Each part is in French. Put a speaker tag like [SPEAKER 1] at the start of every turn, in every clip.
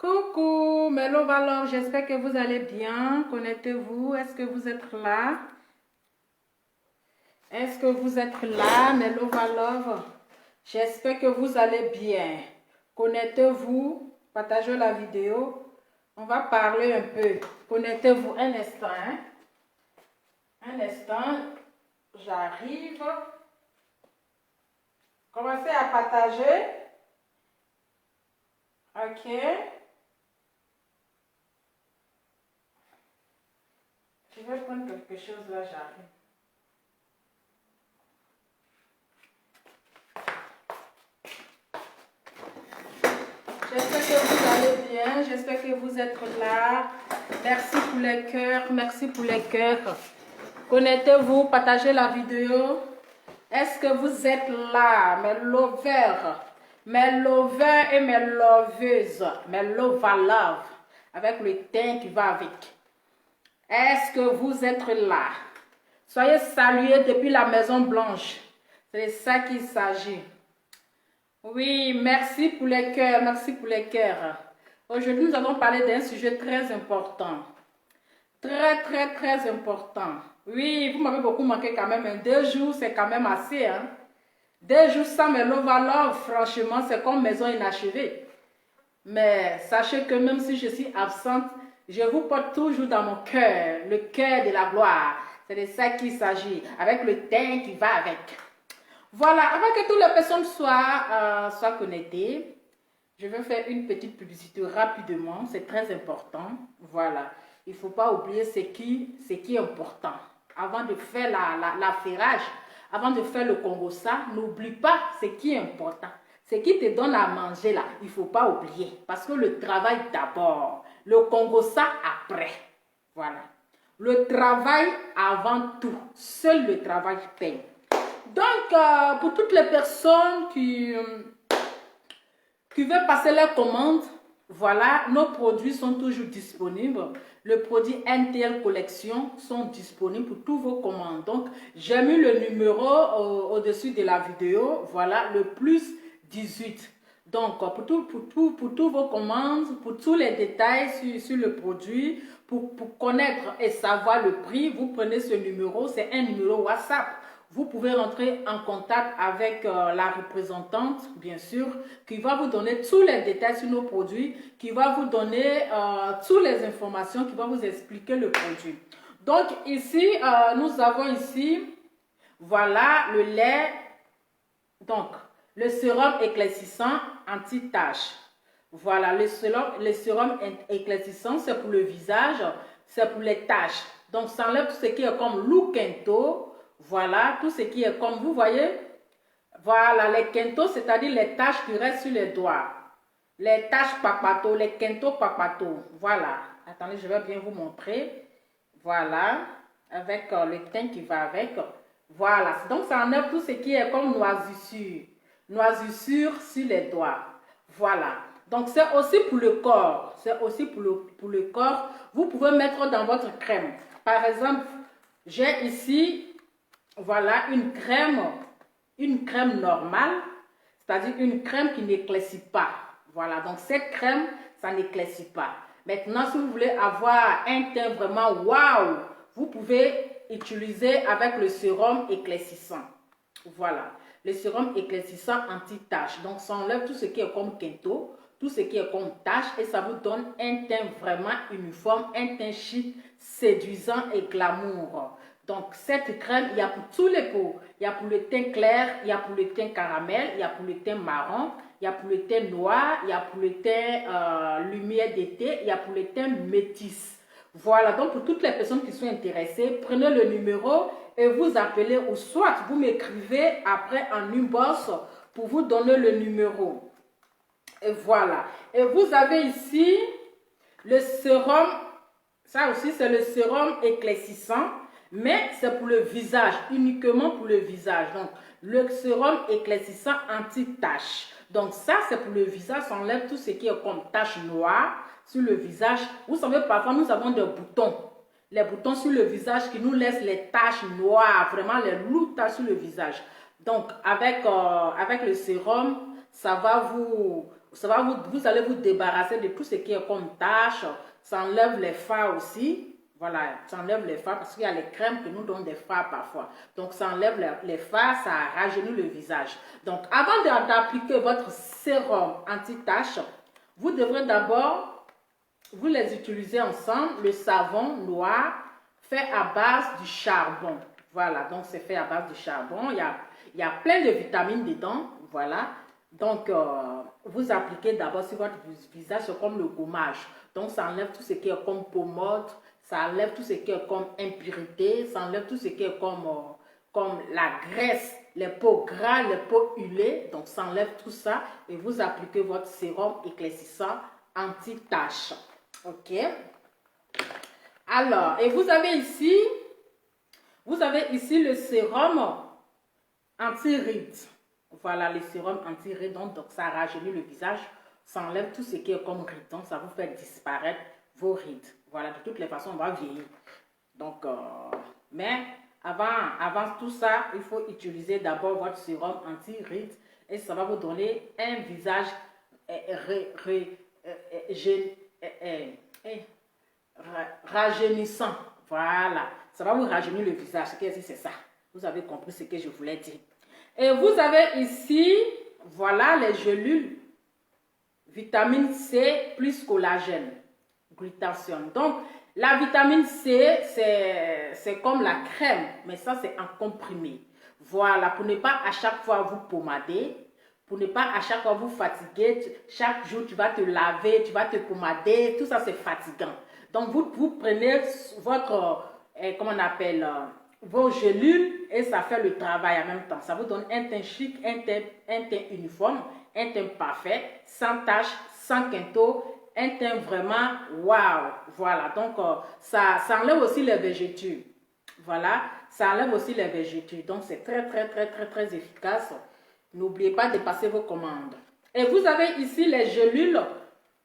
[SPEAKER 1] Coucou, Mello Valor, j'espère que vous allez bien. Connectez-vous. Est-ce que vous êtes là? Est-ce que vous êtes là, Mello Valor? J'espère que vous allez bien. Connectez-vous, partagez la vidéo. On va parler un peu. Connectez-vous un instant. Hein? Un instant, j'arrive. Commencez à partager. Ok. Je vais prendre quelque chose là, j'arrive. J'espère que vous allez bien, j'espère que vous êtes là. Merci pour les cœurs, merci pour les cœurs. Connectez-vous, partagez la vidéo. Est-ce que vous êtes là, mes lovers, et mes loveuses, mes love, avec le teint qui va avec. Est-ce que vous êtes là? Soyez salués depuis la Maison Blanche. C'est de ça qu'il s'agit. Oui, merci pour les cœurs, merci pour les cœurs. Aujourd'hui, nous allons parler d'un sujet très important. Très important. Oui, vous m'avez beaucoup manqué quand même. 2 jours, c'est quand même assez. Hein? 2 jours sans mes love, franchement, c'est comme maison inachevée. Mais sachez que même si je suis absente, je vous porte toujours dans mon cœur, le cœur de la gloire. C'est de ça qu'il s'agit, avec le teint qui va avec. Voilà, avant que toutes les personnes soient connectées, je vais faire une petite publicité rapidement, c'est très important. Voilà, il ne faut pas oublier ce qui est important. Avant de faire l'affairage, avant de faire le Congo-ça, n'oublie pas ce qui est important. Ce qui te donne à manger là, il ne faut pas oublier. Parce que le travail d'abord, le Congo-ça après. Voilà. Le travail avant tout. Seul le travail paye. Donc, pour toutes les personnes qui veulent passer leurs commandes, voilà, nos produits sont toujours disponibles. Le produit NTL Collection sont disponibles pour tous vos commandes. Donc, j'ai mis le numéro au-dessus de la vidéo. Voilà, le plus 18. Donc, pour tous vos commandes, pour tous les détails sur le produit, pour connaître et savoir le prix, vous prenez ce numéro. C'est un numéro WhatsApp. Vous pouvez rentrer en contact avec la représentante, bien sûr, qui va vous donner tous les détails sur nos produits, qui va vous donner toutes les informations, qui va vous expliquer le produit. Donc ici, nous avons ici, voilà, le lait, donc le sérum éclaircissant anti-tache. Voilà, le sérum éclaircissant, c'est pour le visage, c'est pour les taches. Donc ça enlève tout ce qui est comme l'ouquento. Voilà, tout ce qui est comme vous voyez. Voilà, les kentos, c'est-à-dire les taches qui restent sur les doigts. Les taches papato, les kentos papato. Voilà. Attendez, je vais bien vous montrer. Voilà, avec le teint qui va avec. Voilà, donc ça enlève tout ce qui est comme noisissure. Noisissure sur les doigts. Voilà. Donc c'est aussi pour le corps. C'est aussi pour le corps. Vous pouvez mettre dans votre crème. Par exemple, j'ai ici... Voilà une crème normale, c'est-à-dire une crème qui n'éclaircit pas. Voilà, donc cette crème, ça n'éclaircit pas. Maintenant, si vous voulez avoir un teint vraiment waouh, vous pouvez utiliser avec le sérum éclaircissant. Voilà, le sérum éclaircissant anti-tache. Donc, ça enlève tout ce qui est comme kento, tout ce qui est comme tache et ça vous donne un teint vraiment uniforme, un teint chic, séduisant et glamour. Donc, cette crème, il y a pour tous les peaux. Il y a pour le teint clair, il y a pour le teint caramel, il y a pour le teint marron, il y a pour le teint noir, il y a pour le teint lumière d'été, il y a pour le teint métis. Voilà, donc pour toutes les personnes qui sont intéressées, prenez le numéro et vous appelez ou soit vous m'écrivez après en inbox pour vous donner le numéro. Et voilà. Et vous avez ici le sérum, ça aussi c'est le sérum éclaircissant. Mais c'est pour le visage, uniquement pour le visage. Donc, le sérum éclaircissant anti-tache. Donc, ça, c'est pour le visage. Ça enlève tout ce qui est comme tache noire sur le visage. Vous savez, parfois, nous avons des boutons. Les boutons sur le visage qui nous laissent les taches noires, vraiment les lourdes taches sur le visage. Donc, avec le sérum, ça va Vous allez vous débarrasser de tout ce qui est comme tâches. Ça enlève les fards aussi. Voilà, ça enlève les fards parce qu'il y a les crèmes que nous donnons des fards parfois. Donc, ça enlève les fards, ça rajeunit le visage. Donc, avant d'appliquer votre sérum anti-taches, vous devrez d'abord, vous les utiliser ensemble, le savon noir fait à base du charbon. Voilà, donc c'est fait à base du charbon. Il y a plein de vitamines dedans. Voilà. Donc, vous appliquez d'abord sur votre visage comme le gommage. Donc, ça enlève tout ce qui est comme pommade, ça enlève tout ce qui est comme impureté, ça enlève tout ce qui est comme la graisse, les peaux gras, les peaux huilées. Donc, ça enlève tout ça et vous appliquez votre sérum éclaircissant anti-taches. OK? Alors, et vous avez ici le sérum anti-rides. Voilà, le sérum anti-rides, donc ça rajeunit le visage, ça enlève tout ce qui est comme rides, donc ça vous fait disparaître vos rides. Voilà, de toutes les façons, on va vieillir. Donc, mais avant tout ça, il faut utiliser d'abord votre sérum anti-rides et ça va vous donner un visage rajeunissant. Voilà, ça va vous rajeunir le visage. C'est ça. Vous avez compris ce que je voulais dire. Et vous avez ici, voilà les gélules vitamine C plus collagène, glutathione. Donc, la vitamine C, c'est comme la crème, mais ça, c'est en comprimé. Voilà, pour ne pas à chaque fois vous pommader, pour ne pas à chaque fois vous fatiguer. Chaque jour, tu vas te laver, tu vas te pommader, tout ça, c'est fatigant. Donc, vous prenez votre, comment on appelle, vos gélules et ça fait le travail en même temps. Ça vous donne un teint chic, un teint uniforme, un teint parfait, sans taches, sans quinto, un teint vraiment waouh. Voilà, donc ça enlève aussi les végétures. Voilà, ça enlève aussi les végétures. Donc c'est très efficace. N'oubliez pas de passer vos commandes. Et vous avez ici les gélules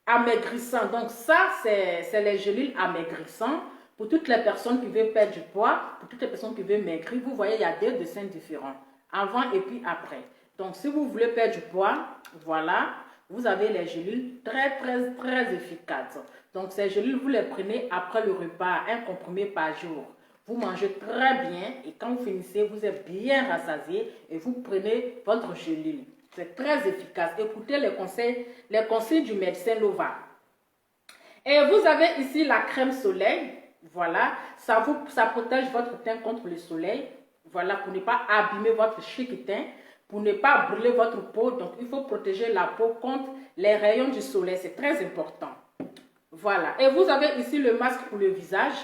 [SPEAKER 1] amaigrissantes. Donc ça, c'est les gélules amaigrissantes. Pour toutes les personnes qui veulent perdre du poids, pour toutes les personnes qui veulent maigrir, vous voyez, il y a deux dessins différents. Avant et puis après. Donc, si vous voulez perdre du poids, voilà, vous avez les gélules très efficaces. Donc, ces gélules, vous les prenez après le repas, un comprimé par jour. Vous mangez très bien et quand vous finissez, vous êtes bien rassasié et vous prenez votre gélule. C'est très efficace. Écoutez les conseils du médecin Lova. Et vous avez ici la crème soleil. Voilà, ça protège votre teint contre le soleil. Voilà, pour ne pas abîmer votre chic teint, pour ne pas brûler votre peau. Donc, il faut protéger la peau contre les rayons du soleil. C'est très important. Voilà, et vous avez ici le masque pour le visage.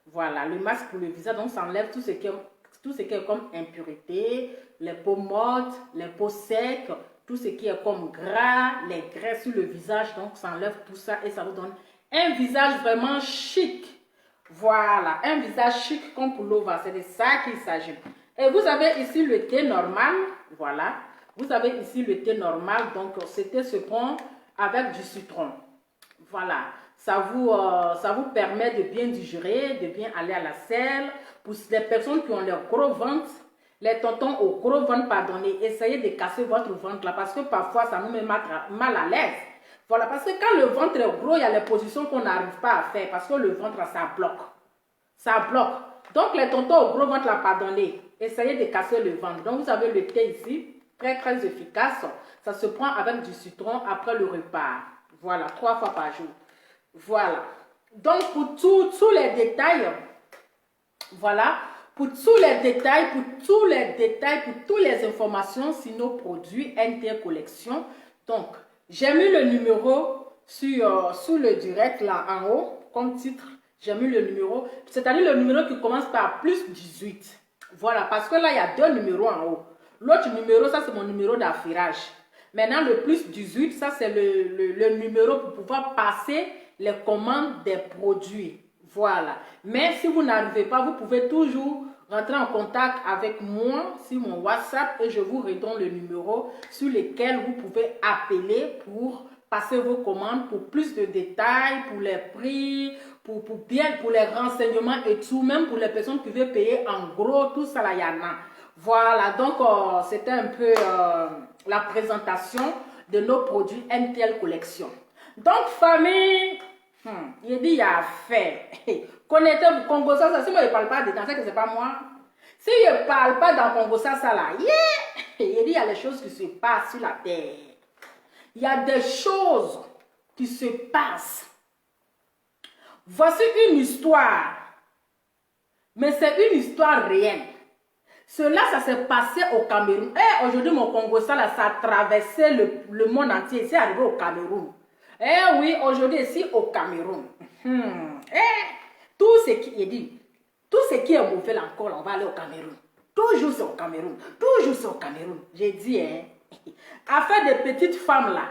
[SPEAKER 1] Voilà, le masque pour le visage, donc ça enlève tout ce qui est comme impureté, les peaux mortes, les peaux secs, tout ce qui est comme gras, les graisses sur le visage. Donc, ça enlève tout ça et ça vous donne un visage vraiment chic. Voilà, un visage chic comme pour Lova. C'est de ça qu'il s'agit. Et vous avez ici le thé normal. Voilà, vous avez ici le thé normal. Donc, ce thé se prend avec du citron. Voilà, ça vous permet de bien digérer, de bien aller à la selle. Pour les personnes qui ont leur gros ventre, les tontons au gros ventre, pardonnez, essayez de casser votre ventre là parce que parfois ça nous met mal à l'aise. Voilà, parce que quand le ventre est gros, il y a les positions qu'on n'arrive pas à faire parce que le ventre, ça bloque. Ça bloque. Donc, les tontons au gros ventre, là, pardonnez, essayez de casser le ventre. Donc, vous avez le thé ici, très efficace. Ça se prend avec du citron après le repas. Voilà, 3 fois par jour. Voilà. Donc, pour tous les détails, voilà, pour tous les détails, pour toutes les informations sur nos produits NTL Collection. Donc, j'ai mis le numéro sous le direct là en haut, comme titre. J'ai mis le numéro, c'est-à-dire le numéro qui commence par plus 18. Voilà, parce que là, il y a 2 numéros en haut. L'autre numéro, ça c'est mon numéro d'affirage. Maintenant, le plus 18, ça c'est le numéro pour pouvoir passer les commandes des produits. Voilà. Mais si vous n'arrivez pas, vous pouvez toujours rentrer en contact avec moi sur mon WhatsApp et je vous redonne le numéro sur lequel vous pouvez appeler pour passer vos commandes pour plus de détails, pour les prix, pour les renseignements et tout, même pour les personnes qui veulent payer en gros, tout ça là, il y en a. Voilà, donc c'était un peu la présentation de nos produits NTL Collection. Donc, famille, il dit il y a affaire. Connaissez-vous Congo ça, si moi je ne parle pas dedans, c'est que ce n'est pas moi. Si je ne parle pas dans Congo ça là, il dit il y a des choses qui se passent sur la terre. Il y a des choses qui se passent. Voici une histoire. Mais c'est une histoire réelle. Cela, ça s'est passé au Cameroun. Et aujourd'hui, mon Congo, ça a traversé le monde entier. C'est arrivé au Cameroun. Eh oui, aujourd'hui, ici au Cameroun. Tout ce qui est dit, tout ce qui est mauvais encore, on va aller au Cameroun. Toujours c'est au Cameroun. Toujours c'est au Cameroun. J'ai dit, affaire des petites femmes là.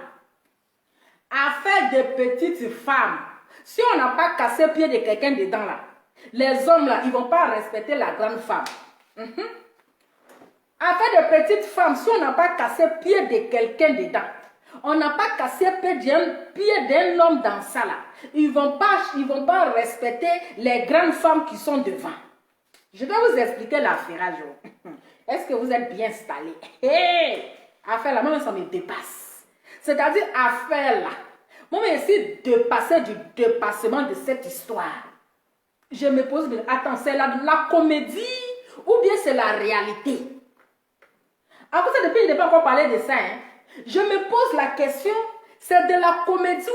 [SPEAKER 1] Affaire des petites femmes. Si on n'a pas cassé le pied de quelqu'un dedans là, les hommes là, ils ne vont pas respecter la grande femme. Affaire de petites femmes, si on n'a pas cassé le pied de quelqu'un dedans, on n'a pas cassé le pied d'un homme dans ça là, ils vont pas respecter les grandes femmes qui sont devant. Je vais vous expliquer l'affaire. Est-ce que vous êtes bien installés? Affaire là, même ça me dépasse. C'est-à-dire affaire là, moi je suis dépassé du dépassement de cette histoire. Je me pose, attends, c'est la comédie ou bien c'est la réalité? Après ça, depuis, je n'ai pas encore parlé de ça. Je me pose la question, c'est de la comédie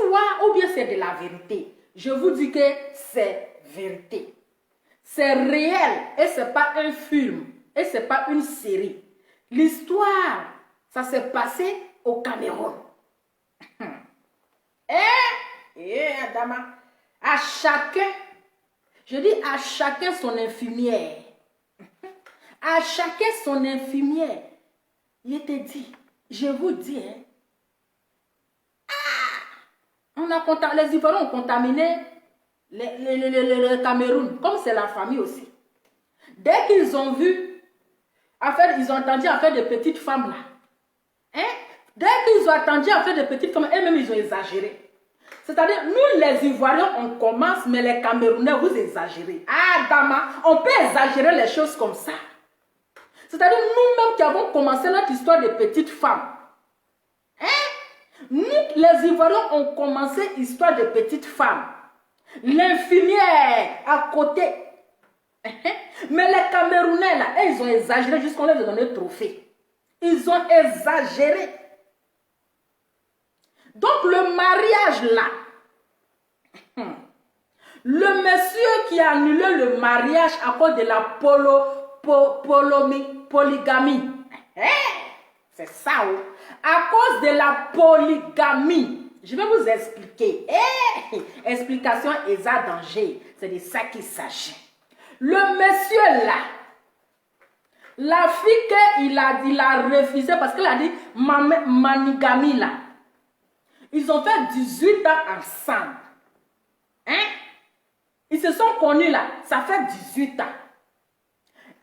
[SPEAKER 1] ou bien c'est de la vérité? Je vous dis que c'est vérité. C'est réel et ce n'est pas un film et ce n'est pas une série. L'histoire, ça s'est passé au Cameroun. Adama, à chacun, je dis à chacun son infirmière. À chacun son infirmière. Il te dit, je vous dis, les Ivoiriens ont contaminé le Cameroun, comme c'est la famille aussi. Dès qu'ils ont vu, ils ont entendu affaire de petites femmes là. Dès qu'ils ont entendu affaire de petites femmes, eux-mêmes ils ont exagéré. C'est-à-dire, nous les Ivoiriens, on commence, mais les Camerounais, vous exagérez. Dama, on peut exagérer les choses comme ça. C'est-à-dire, nous-mêmes qui avons commencé notre histoire de petites femmes. Nous, les Ivoiriens, on commencé l'histoire de petites femmes. L'infirmière à côté. Mais les Camerounais, là, ils ont exagéré jusqu'on leur a donné le trophée. Ils ont exagéré. Donc, le mariage, là, le monsieur qui a annulé le mariage à cause de la polygamie. C'est ça, à cause de la polygamie. Je vais vous expliquer. Explication est à danger. C'est de ça qu'il s'agit. Le monsieur là, la fille qu'il a refusé parce qu'il a dit manigamie là. Ils ont fait 18 ans ensemble. Ils se sont connus là, ça fait 18 ans.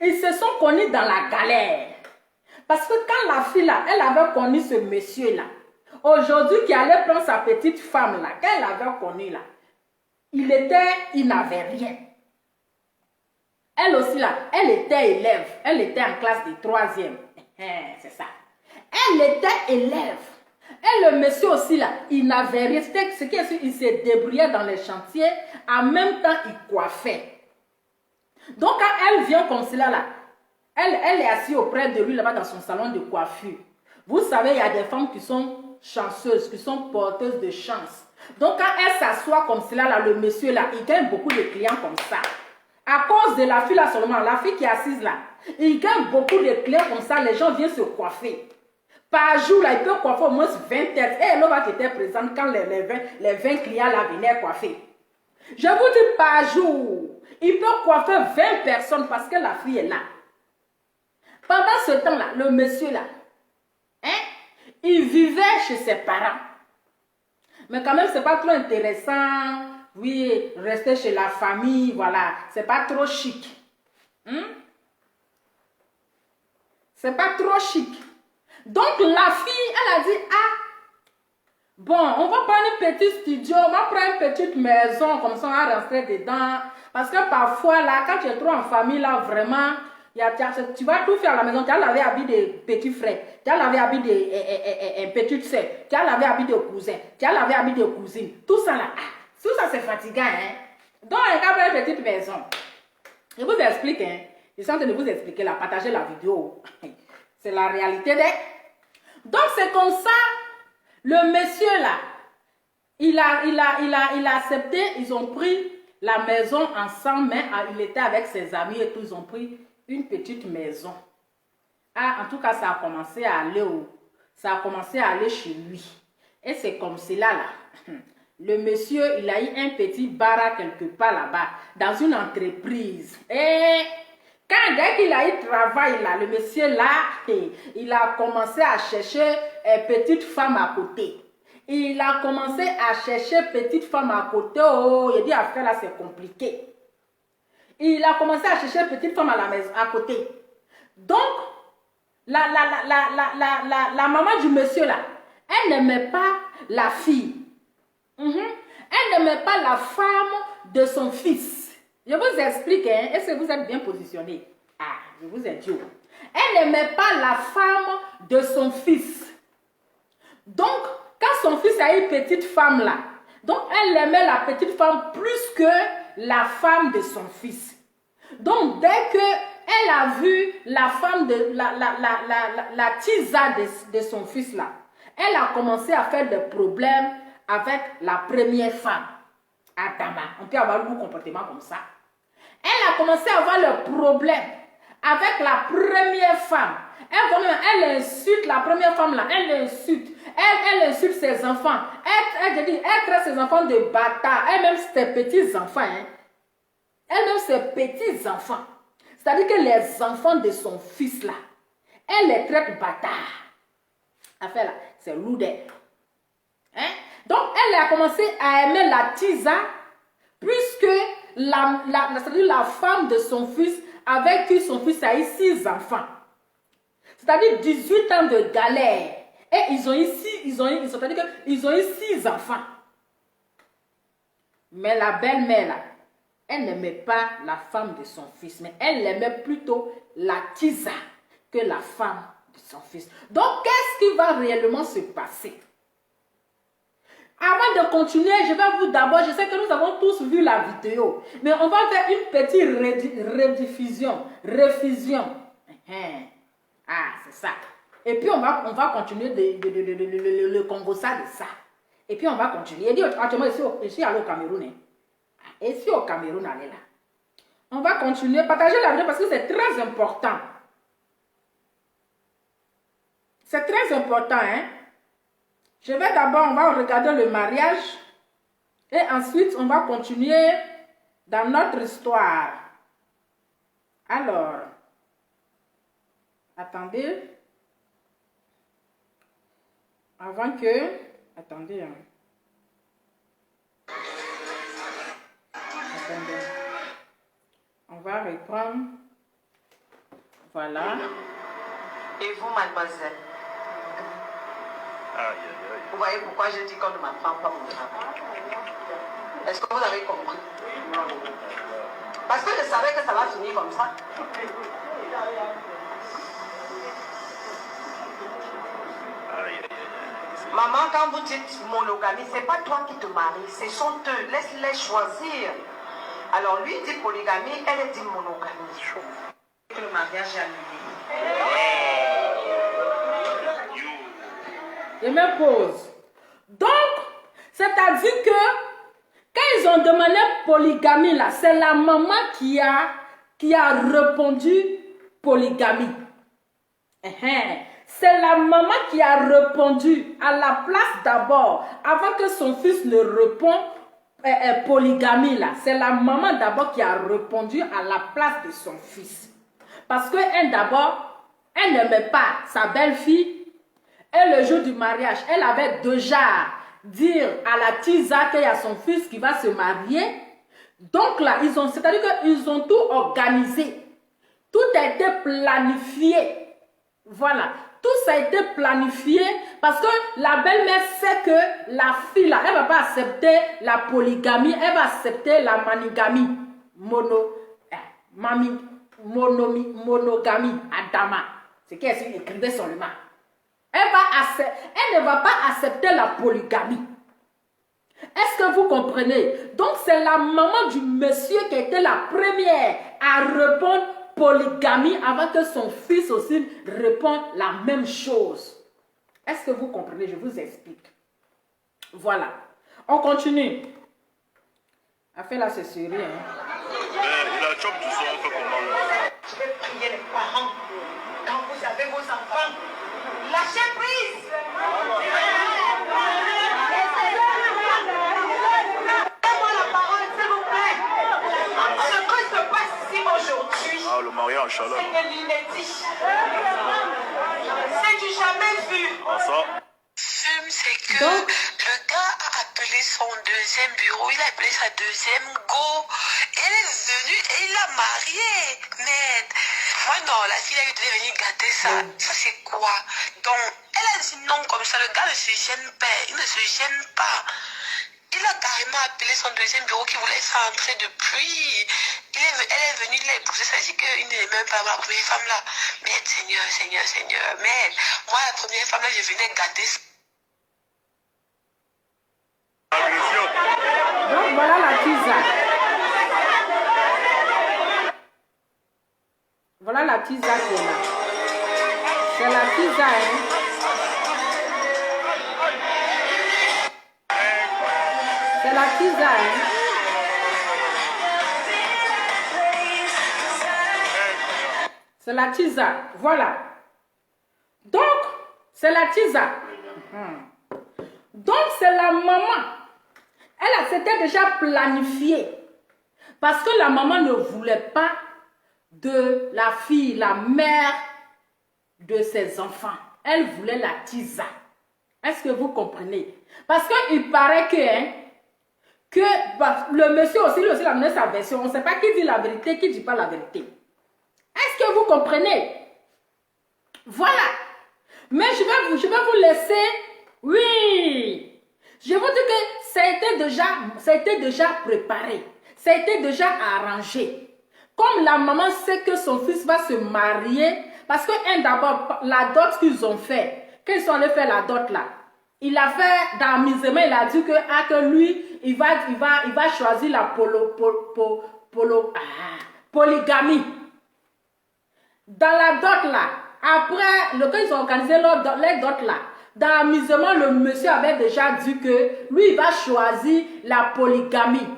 [SPEAKER 1] Ils se sont connus dans la galère. Parce que quand la fille là, elle avait connu ce monsieur là, aujourd'hui qui allait prendre sa petite femme là, quand elle avait connu là, il n'avait rien. Elle aussi là, elle était élève, elle était en classe de 3e. C'est ça. Elle était élève. Et le monsieur aussi là, il n'avait rien. C'était ce qui est sûr, il se débrouillait dans les chantiers, en même temps il coiffait. Donc quand elle vient comme cela là, elle est assise auprès de lui là-bas dans son salon de coiffure. Vous savez, il y a des femmes qui sont chanceuses, qui sont porteuses de chance. Donc quand elle s'assoit comme cela là, le monsieur là, il gagne beaucoup de clients comme ça. À cause de la fille là seulement, la fille qui est assise là, il gagne beaucoup de clients comme ça, les gens viennent se coiffer. Par jour, là, il peut coiffer au moins 20 têtes. Et l'homme qui était présente quand les 20 clients là venaient coiffer. Je vous dis par jour, il peut coiffer 20 personnes parce que la fille est là. Pendant ce temps-là, le monsieur là, il vivait chez ses parents. Mais quand même, ce n'est pas trop intéressant. Oui, rester chez la famille, voilà. Ce n'est pas trop chic. C'est pas trop chic. Donc la fille, elle a dit, bon, on va prendre un petit studio, on va prendre une petite maison, comme ça on va rentrer dedans. Parce que parfois là, quand tu es trop en famille là, vraiment, Tu vas tout faire à la maison. Tu as lavé habit de petits frères. Tu as lavé habit de petite soeur. Tu as lavé habit de cousin. Tu as lavé habit de cousine. Tout ça là. Tout ça c'est fatigant. Hein? Donc, regarde une petite maison. Je vous explique. Hein? Je suis en train de vous expliquer là. Partagez la vidéo. C'est la réalité. Donc, c'est comme ça. Le monsieur là. Il a accepté. Ils ont pris la maison ensemble. Mais il était avec ses amis et tout. Ils ont pris une petite maison. En tout cas, ça a commencé à aller chez lui. Et c'est comme cela là. Le monsieur, il a eu un petit bar quelque part là-bas, dans une entreprise. Et dès qu'il a eu travail là, le monsieur là, il a commencé à chercher une petite femme à côté. Il a commencé à chercher petite femme à côté. Oh, il dit après là, c'est compliqué. Il a commencé à chercher petite femme à la maison, à côté. Donc, la maman du monsieur là, elle n'aimait pas la fille. Elle n'aimait pas la femme de son fils. Je vous explique, hein? Est-ce que vous êtes bien positionné? Je vous ai dit. Elle n'aimait pas la femme de son fils. Donc, quand son fils a une petite femme là, donc elle aimait la petite femme plus que la femme de son fils. Donc, dès que elle a vu la femme de la tisa de son fils là, elle a commencé à faire des problèmes avec la première femme. Adama, on peut avoir un comportement comme ça. Elle a commencé à avoir le problème avec la première femme. Elle insulte la première femme là, elle insulte. Elle insulte ses enfants. Elle traite ses enfants de bâtards. Elle-même ses petits-enfants. Hein. Elle-même ses petits-enfants. C'est-à-dire que les enfants de son fils là, elle les traite bâtards. Affaire là, c'est lourd. Hein? Donc, elle a commencé à aimer la tisa puisque la femme de son fils, avec qui son fils a eu 6 enfants. C'est-à-dire 18 ans de galère. Et ils ont eu 6 enfants. Mais la belle-mère, là, elle n'aimait pas la femme de son fils, mais elle aimait plutôt la tisa que la femme de son fils. Donc, qu'est-ce qui va réellement se passer? Avant de continuer, je vais vous d'abord, je sais que nous avons tous vu la vidéo, mais on va faire une petite rediffusion. C'est ça. Et puis on va continuer le Congo ça de ça. Et puis on va continuer. Il dit actuellement ici allé au Cameroun. Hein. Ici au Cameroun, allez là. On va continuer. Partagez la vidéo parce que c'est très important. C'est très important, hein. Je vais d'abord, on va regarder le mariage. Et ensuite, on va continuer dans notre histoire. Alors, attendez. Avant que... Attendez. Attendez. On va reprendre. Voilà.
[SPEAKER 2] Et vous, mademoiselle? Vous voyez pourquoi je dis qu'on ne m'apprend pas mon travail? Est-ce que vous avez compris? Parce que je savais que ça va finir comme ça. Maman, quand vous dites monogamie, c'est pas toi qui te maries, ce sont eux. Laisse-les choisir. Alors lui dit polygamie, elle dit monogamie. Que le mariage est annulé.
[SPEAKER 1] Je me pose. Donc, c'est-à-dire que quand ils ont demandé polygamie là, c'est la maman qui a répondu polygamie. C'est la maman qui a répondu à la place d'abord, avant que son fils ne réponde polygamie là. C'est la maman d'abord qui a répondu à la place de son fils. Parce qu'elle d'abord, elle n'aimait pas sa belle-fille. Et le jour du mariage, elle avait déjà dit à la tisa qu'il y a son fils qui va se marier. Donc là, c'est-à-dire qu'ils ont tout organisé. Tout a été planifié. Voilà. Tout ça a été planifié parce que la belle-mère sait que la fille là, elle ne va pas accepter la polygamie, elle va accepter la manigamie. monogamie, Adama. C'est qu'elle écrivait seulement. Elle ne va pas accepter la polygamie. Est-ce que vous comprenez? Donc, c'est la maman du monsieur qui était la première à répondre polygamie avant que son fils aussi réponde la même chose. Est-ce que vous comprenez? Je vous explique. Voilà. On continue. A fait la cesserie.
[SPEAKER 2] La chop du son, on fait comment? Je vais prier les parents. Quand vous avez vos enfants, lâchez prise. Donne-moi la parole, s'il vous plaît. Ce que se passe ici aujourd'hui, le mariage, c'est de l'inédit. C'est du jamais vu. C'est que le gars a appelé son deuxième bureau, il a appelé sa deuxième go. Elle est venue et il l'a mariée. Mais moi non, la fille elle devait venir gâter ça. Ça c'est quoi? Donc elle a dit non comme ça, le gars ne se gêne pas, il ne se gêne pas. Il a carrément appelé son deuxième bureau qui voulait s'entrer depuis. Elle est venue l'épouser, ça dit qu'il n'est même pas ma première femme là. Mais Seigneur, Seigneur, Seigneur. Mais moi la première femme là, je venais gâter ça.
[SPEAKER 1] Donc voilà la tisa. Voilà la tisa qui est là. C'est la tisa, hein. C'est la tisa, hein. C'est la tisa. Voilà. Donc, c'est la tisa. Donc, c'est la maman. Elle s'était déjà planifiée. Parce que la maman ne voulait pas de la fille, la mère de ses enfants. Elle voulait la tisa. Est-ce que vous comprenez? Parce qu'il paraît que le monsieur aussi, lui aussi, il a donné sa version. On ne sait pas qui dit la vérité, qui ne dit pas la vérité. Est-ce que vous comprenez? Voilà. Mais je vais vous laisser. Oui. Je vous dis que ça a été déjà préparé. Ça a été déjà arrangé. Comme la maman sait que son fils va se marier, parce que d'abord, la dot qu'ils ont fait, quand ils sont allés faire la dot là, il a fait dans l'amusement, il a dit que lui, il va choisir la polygamie. Dans la dot là, après, quand ils ont organisé les dot là, dans l'amusement, le monsieur avait déjà dit que lui, il va choisir la polygamie.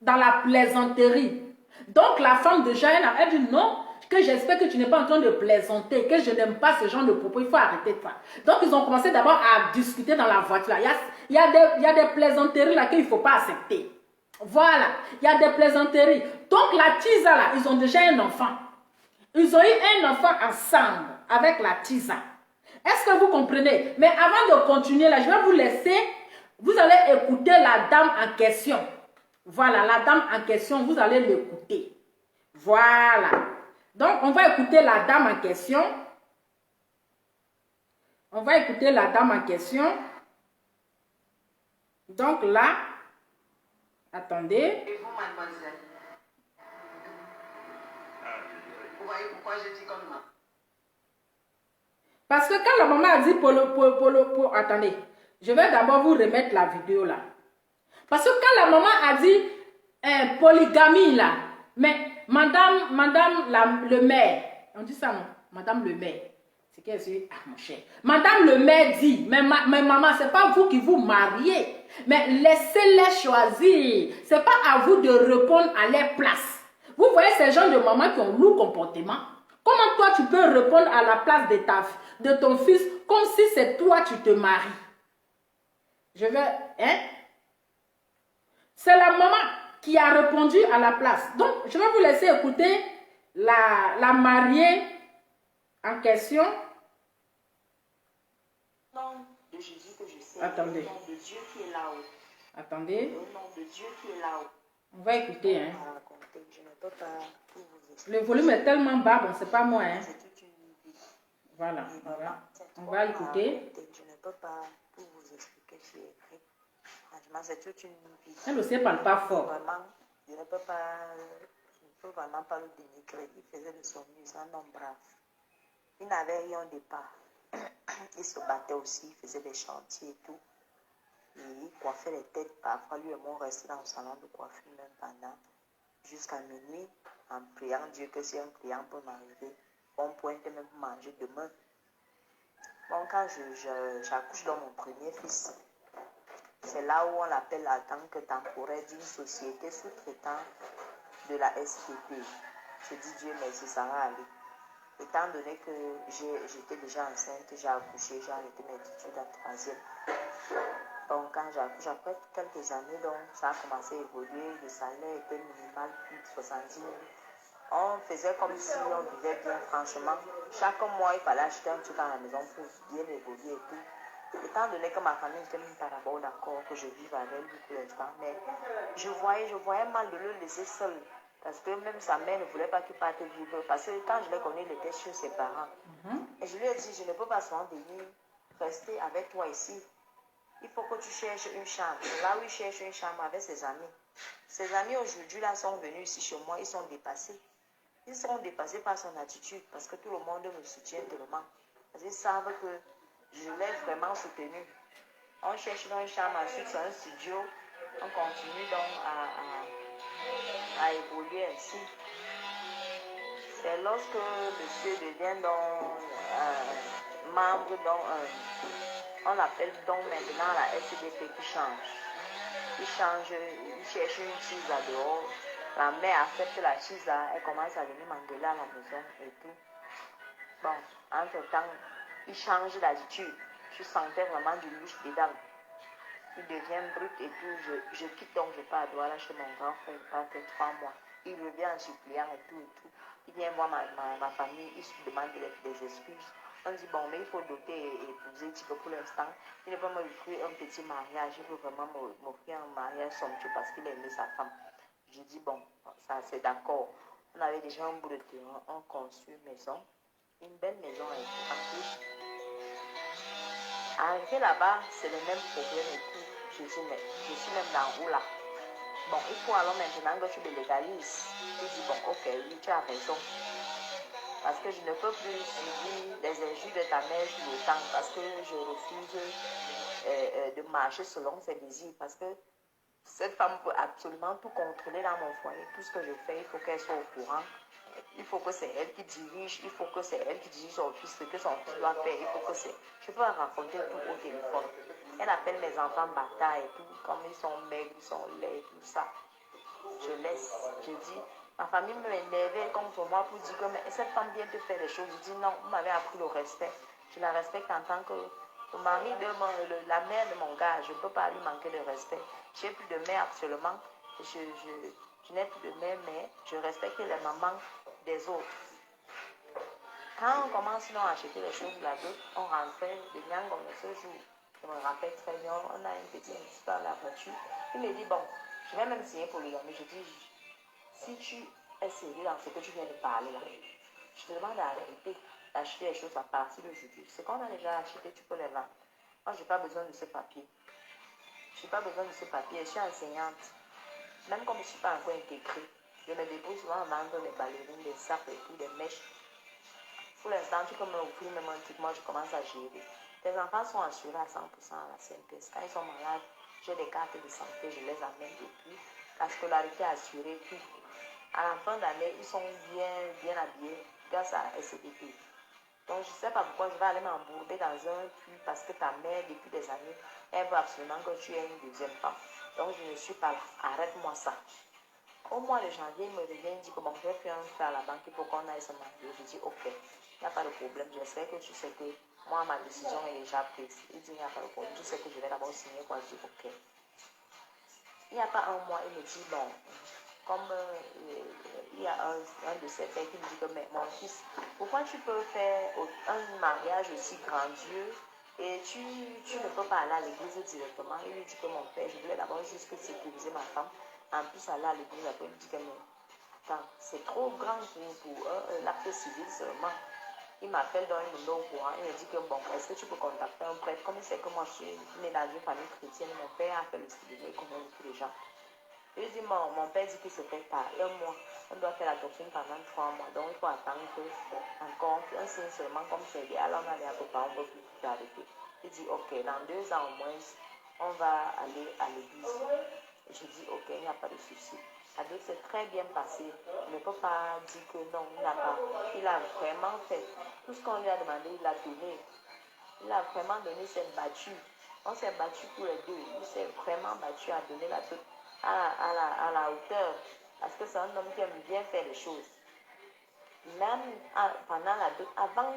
[SPEAKER 1] Dans la plaisanterie. Donc, la femme de Jaël, elle dit non, que j'espère que tu n'es pas en train de plaisanter, que je n'aime pas ce genre de propos, il faut arrêter ça. Donc, ils ont commencé d'abord à discuter dans la voiture. Il y a des plaisanteries là qu'il ne faut pas accepter. Voilà, il y a des plaisanteries. Donc, la tisa là, ils ont déjà un enfant. Ils ont eu un enfant ensemble avec la tisa. Est-ce que vous comprenez? Mais avant de continuer là, je vais vous laisser, vous allez écouter la dame en question. Voilà, la dame en question, vous allez l'écouter. Voilà. Donc, on va écouter la dame en question. On va écouter la dame en question. Donc là, attendez.
[SPEAKER 2] Et vous, mademoiselle? Vous voyez pourquoi je dis comme ça?
[SPEAKER 1] Parce que quand la maman a dit attendez, je vais d'abord vous remettre la vidéo là. Parce que quand la maman a dit polygamie là, mais madame le maire, on dit ça non, madame le maire, c'est qu'elle dit, ah mon cher, madame le maire dit, mais maman, c'est pas vous qui vous mariez, mais laissez-les choisir, c'est pas à vous de répondre à leur place. Vous voyez ces gens de maman qui ont lourd comportement. Comment toi tu peux répondre à la place de ton fils comme si c'est toi tu te maries? Je vais, c'est la maman qui a répondu à la place. Donc, je vais vous laisser écouter la mariée en question.
[SPEAKER 3] Nom de Jésus que je sais.
[SPEAKER 1] Attendez.
[SPEAKER 3] Le nom de Dieu qui est là-haut.
[SPEAKER 1] Attendez.
[SPEAKER 3] Le nom de Dieu qui est là-haut.
[SPEAKER 1] On va écouter. Hein.
[SPEAKER 3] Je ne peux pas tout vous expliquer.
[SPEAKER 1] Le volume est tellement bas, bon, c'est pas moi. Hein.
[SPEAKER 3] C'est toute une vie.
[SPEAKER 1] Voilà. On va écouter.
[SPEAKER 3] Je ne peux pas tout vous expliquer sur écrit. Franchement, c'est toute une vie.
[SPEAKER 1] Elle aussi, elle parle pas fort.
[SPEAKER 3] Vraiment, je ne peux pas faut vraiment pas le dénigrer. Il faisait de son mieux, c'est un homme brave. Il n'avait rien au départ. Il se battait aussi, il faisait des chantiers et tout. Et il coiffait les têtes. Parfois, lui et moi, on restait dans le salon de coiffure même pendant jusqu'à minuit, en priant Dieu que si un client peut m'arriver, on pointe même pour manger demain. Bon, quand j'accouche dans mon premier fils, c'est là où on l'appelle en tant que temporaire d'une société sous-traitant de la SDP. Je dis Dieu merci, ça va aller. Étant donné que j'étais déjà enceinte, j'ai accouché, j'ai arrêté mes études en troisième. Donc quand j'accouche, après quelques années, donc, ça a commencé à évoluer, le salaire était minimal, plus de 70 000. On faisait comme si on vivait bien, franchement. Chaque mois, il fallait acheter un truc à la maison pour bien évoluer et tout. Étant donné que ma famille n'était même pas d'abord d'accord que je vive avec lui pour l'instant, mais je voyais mal de le laisser seul. Parce que même sa mère ne voulait pas qu'il parte vivre. Parce que quand je l'ai connu, il était chez ses parents. Et je lui ai dit, je ne peux pas seulement venir rester avec toi ici. Il faut que tu cherches une chambre. Là où il cherche une chambre avec ses amis. Ses amis aujourd'hui là sont venus ici chez moi, ils sont dépassés. Ils sont dépassés par son attitude parce que tout le monde me soutient tellement. Parce qu'ils savent que je l'ai vraiment soutenu. On cherche dans une chambre, ensuite c'est un studio. On continue donc à évoluer ainsi. C'est lorsque monsieur devient donc membre, donc on l'appelle donc maintenant la SDP qui change. Il change, il cherche une cheese à dehors. La mère accepte la cheese, elle commence à venir m'engueuler à la maison et tout. Bon, entre-temps, il change d'attitude. Je sentais vraiment du louche dedans. Il devient brut et tout. Je quitte donc, je pars à Douala chez mon grand frère, il part que 3 mois. Il revient en suppliant et tout et tout. Il vient voir ma famille, il se demande des excuses. On dit, bon, mais il faut doter et épouser Tico pour l'instant. Il ne peut pas m'offrir un petit mariage, il veut vraiment m'offrir un mariage somptueux parce qu'il aimait sa femme. Je dis, bon, ça c'est d'accord. On avait déjà un bout de terrain, on construit une maison, une belle maison et tout. Arrivé là-bas, c'est le même problème et tout. Je dis, mais je suis même dans où là? Bon, il faut alors maintenant que tu le légalises. Il dit, bon, ok, oui, tu as raison. Parce que je ne peux plus subir les injures de ta mère tout le temps. Parce que je refuse de marcher selon ses désirs. Parce que cette femme peut absolument tout contrôler dans mon foyer. Tout ce que je fais, il faut qu'elle soit au courant. Il faut que c'est elle qui dirige. Il faut que c'est elle qui dirige son fils. Ce que son fils doit faire, il faut que c'est... Je peux raconter tout au téléphone. Elle appelle mes enfants bâtards et tout. Comme ils sont maigres, ils sont laids, tout ça. Je laisse. Je dis... Ma famille m'énervait contre moi pour dire que mais cette femme vient de faire des choses. Je dis non, vous m'avez appris le respect. Je la respecte en tant que le mari de la mère de mon gars. Je ne peux pas lui manquer de respect. J'ai plus de mère actuellement. Je n'ai plus de mère, mais je respecte les mamans des autres. Quand on commence à acheter les choses là-bas, on rentrait de Nyangong ce jour. Je me rappelle très bien, on a une petite histoire dans la voiture. Il me dit, bon, je vais même signer pour les amis. Je dis, si tu es sérieux dans ce que tu viens de parler là, je te demande d'arrêter d'acheter les choses à partir d'aujourd'hui. Ce qu'on a déjà acheté, tu peux les vendre. Moi, je n'ai pas besoin de ce papier. Je n'ai pas besoin de ce papier. Je suis enseignante. Même comme je ne suis pas encore intégrée, je me débrouille souvent à vendre des ballerines, des sapes et tout, des mèches. Pour l'instant, tu peux me offrir même un truc, moi je commence à gérer. Tes enfants sont assurés à 100% à la CNPS. Quand ils sont malades, j'ai des cartes de santé, je les amène depuis. La scolarité assurée, tout. À la fin d'année, ils sont bien habillés grâce à la SCDP. Donc, je ne sais pas pourquoi je vais aller m'embourber dans un puits parce que ta mère, depuis des années, elle veut absolument que tu aies une deuxième femme. Donc, je ne suis pas là. Arrête-moi ça. Au mois de janvier, il me revient, il dit que bon, je vais faire un fait à la banque pour qu'on aille se marier. Je dis, ok, il n'y a pas de problème. J'espère que tu sais que moi, ma décision est déjà prise. Il dit, il n'y a pas de problème. Tu sais que je vais d'abord signer quoi. Je dis, ok. Il n'y a pas un mois, il me dit, bon, comme il y a un de ses pères qui me dit que, mais mon fils, pourquoi tu peux faire un mariage aussi grandiose et tu ne peux pas aller à l'église directement? Il lui dit que mon père, je voulais d'abord juste sécuriser ma femme. En plus, aller à l'église, après, il me dit que, mais attends, c'est trop grand pour l'acte civil seulement. Il m'appelle dans une au courant, il me dit que bon, est-ce que tu peux contacter un prêtre? Comme il sait que moi je suis née dans une famille chrétienne, mon père a fait le civilisme comme beaucoup de gens. Je lui dis, mon père dit qu'il se fait par 1 mois. On doit faire la doctrine pendant 3 mois. Donc, il faut attendre que, encore un signe seulement comme c'est dit. Alors, on avait à peu près, on ne peut plus arrêter. Il dit, ok, dans 2 ans au moins, on va aller à l'église. Et je dis, ok, il n'y a pas de souci. La dot s'est très bien passée. Je ne peux pas dire que non, il n'a pas. Il a vraiment fait. Tout ce qu'on lui a demandé, il a donné. Il a vraiment donné, il s'est battu. On s'est battu tous les deux. Il s'est vraiment battu à donner la dot à la hauteur. Parce que c'est un homme qui aime bien faire les choses. Même pendant la dot, avant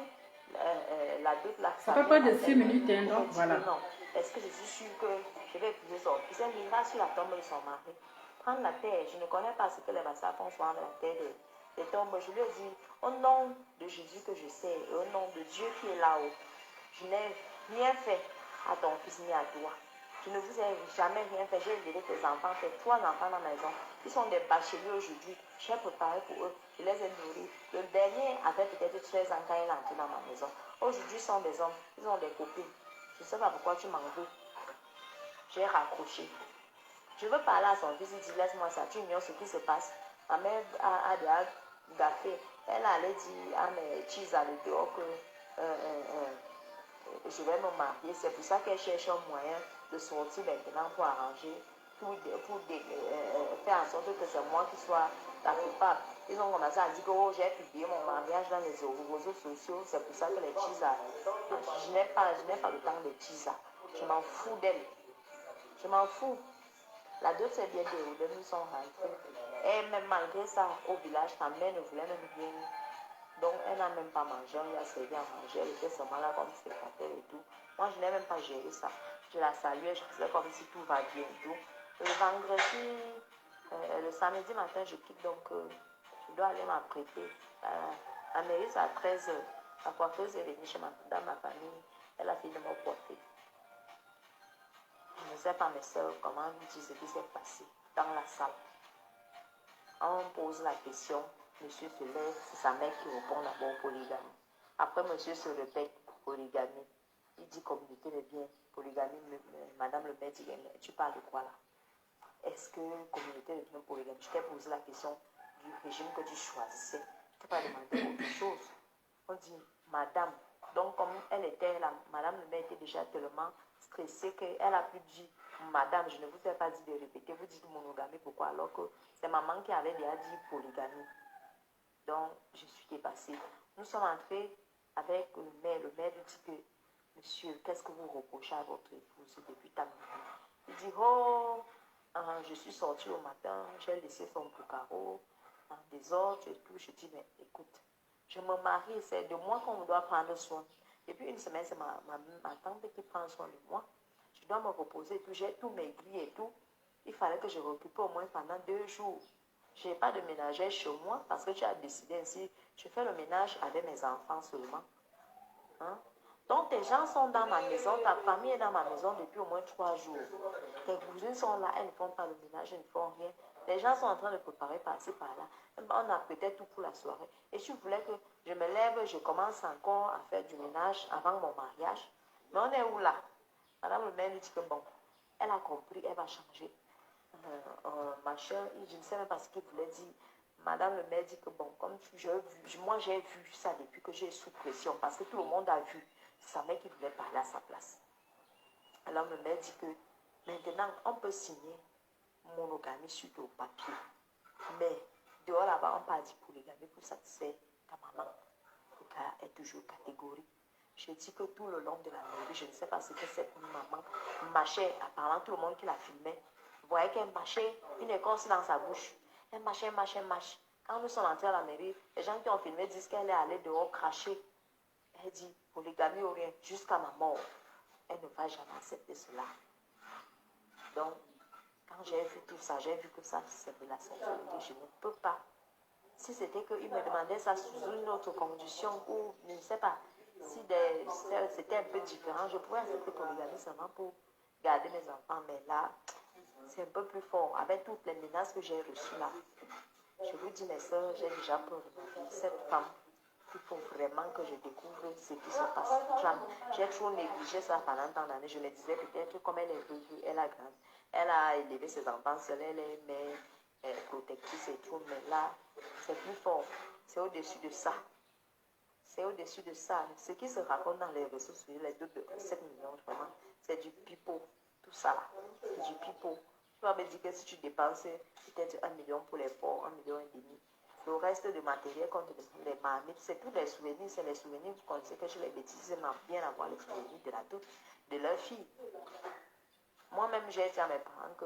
[SPEAKER 3] la dot, la
[SPEAKER 1] Ça peut pas de 6 minutes, hein, donc voilà.
[SPEAKER 3] Non. Est-ce que je suis sûre que je vais épouser son fils? Elle ira sur la tombe de son mari. Prendre la terre. Je ne connais pas ce que les massacres font souvent avec la terre des tombes. Je lui ai dit, au nom de Jésus que je sais, et au nom de Dieu qui est là-haut, je n'ai rien fait à ton fils ni à toi. Je ne vous ai jamais rien fait. J'ai élevé tes enfants, tes 3 enfants dans la maison. Ils sont des bacheliers aujourd'hui. J'ai préparé pour eux. Je les ai nourris. Le dernier avait peut-être 13 ans quand il est entré dans ma maison. Aujourd'hui, ils sont des hommes. Ils ont des copines. Je ne sais pas pourquoi tu m'en veux. J'ai raccroché. Je veux parler à son fils. Il dit, laisse-moi ça. Tu ignores ce qui se passe. Ma mère a déjà gaffé. Elle allait dire à mes cheese à le dehors que je vais me marier. C'est pour ça qu'elle cherche un moyen de sortir maintenant pour arranger, pour faire en sorte que c'est moi qui sois la coupable. Ils ont commencé à dire que oh, j'ai publié mon mariage dans les réseaux sociaux. C'est pour ça que les cheesas, je n'ai pas le temps de cheesas. Je m'en fous d'elle. Je m'en fous. La dot s'est bien déroulée, nous sommes rentrés. Et même malgré ça, au village, ta mère ne voulait même rien. Donc, elle n'a même pas mangé, on lui a servi à manger. Elle était seulement là comme spectateur et tout. Moi, je n'ai même pas géré ça. Je la saluais, je faisais comme si tout va bien et tout. Le vendredi, le samedi matin, je quitte, donc je dois aller m'apprêter. La mairie, c'est à 13h. La coiffeuse est venue dans ma famille. Elle a fini de me coiffer. Je ne sais pas mes soeurs comment vous dire ce qui s'est passé dans la salle. On pose la question, monsieur se lève, c'est sa mère qui répond d'abord polygamie. Après, monsieur se répète polygamie. Il dit communauté de biens, polygamie. Madame le maire dit, tu parles de quoi là? Est-ce que communauté de biens, polygamie? Je t'ai posé la question du régime que tu choisissais. Je t'ai pas demandé autre chose. On dit, madame. Donc, comme elle était là, madame le maire était déjà tellement stressée qu'elle a pu dire, madame, je ne vous ai pas dit de répéter, vous dites monogamie, pourquoi? Alors que c'est maman qui avait déjà dit polygamie. Donc, je suis dépassée. Nous sommes entrés avec le maire. Le maire lui dit que, monsieur, qu'est-ce que vous reprochez à votre épouse depuis ta maman? Il dit, oh, je suis sortie au matin, j'ai laissé son boucaro en désordre et tout. Je dis, mais écoute, je me marie, c'est de moi qu'on doit prendre soin. Depuis une semaine, c'est ma tante qui prend soin de moi. Je dois me reposer et tout. J'ai tout maigri et tout. Il fallait que je m'occupe au moins pendant 2 jours. Je n'ai pas de ménagère chez moi parce que tu as décidé ainsi. Je fais le ménage avec mes enfants seulement. Hein? Donc, tes gens sont dans ma maison, ta famille est dans ma maison depuis au moins 3 jours. Tes cousines sont là, elles ne font pas le ménage, elles ne font rien. Les gens sont en train de préparer par-ci, par-là. On a peut-être tout pour la soirée. Et tu voulais que je me lève, je commence encore à faire du ménage avant mon mariage. Mais on est où là? Madame le maire lui dit que bon, elle a compris, elle va changer. Machin, je ne sais même pas ce qu'il voulait dire. Madame le maire dit que bon, comme moi j'ai vu ça depuis que j'ai sous pression, parce que tout le monde a vu. C'est sa mère qui voulait parler à sa place. Alors le maire dit que maintenant on peut signer monogamie suite au papier. Mais dehors là-bas, on parle de polygamie pour satisfaire ta maman. Le gars est toujours catégorique. Je dis que tout le long de la mairie, je ne sais pas ce que cette maman marchait, apparemment tout le monde qui la filmait. Vous voyez qu'elle marchait, une écorce dans sa bouche. Elle marchait. Quand nous sommes entrés à la mairie, les gens qui ont filmé disent qu'elle est allée dehors cracher. Elle dit, polygamie ou rien, jusqu'à ma mort. Elle ne va jamais accepter cela. Donc, quand j'ai vu tout ça, j'ai vu que ça, c'est de la sexualité. Je ne peux pas. Si c'était qu'il me demandait ça sous une autre condition, ou je ne sais pas, si c'était un peu différent, je pourrais accepter polygamie seulement pour garder mes enfants. Mais là, c'est un peu plus fort. Avec toutes les menaces que j'ai reçues là, je vous dis, mes soeurs, j'ai déjà peur de ma vie. Cette femme, qu'il faut vraiment que je découvre ce qui se passe. J'ai trop négligé ça pendant tant d'années. Je me disais peut-être comme elle est revue, elle a élevé ses enfants seule, elle est mère protectrice et tout, mais là, c'est plus fort. C'est au-dessus de ça. C'est au-dessus de ça. Ce qui se raconte dans les réseaux sociaux, les 7 millions, vraiment, c'est du pipeau. Tout ça là, c'est du pipeau. Tu vas me dire que si tu dépenses peut-être 1 million pour les porcs, 1,5 million, le reste de matériel, comme les marmites, c'est tous les souvenirs, c'est les souvenirs qu'on sait que chez les bêtises, ils n'ont bien à voir les souvenirs de la dot de leur fille. Moi-même, j'ai dit à mes parents que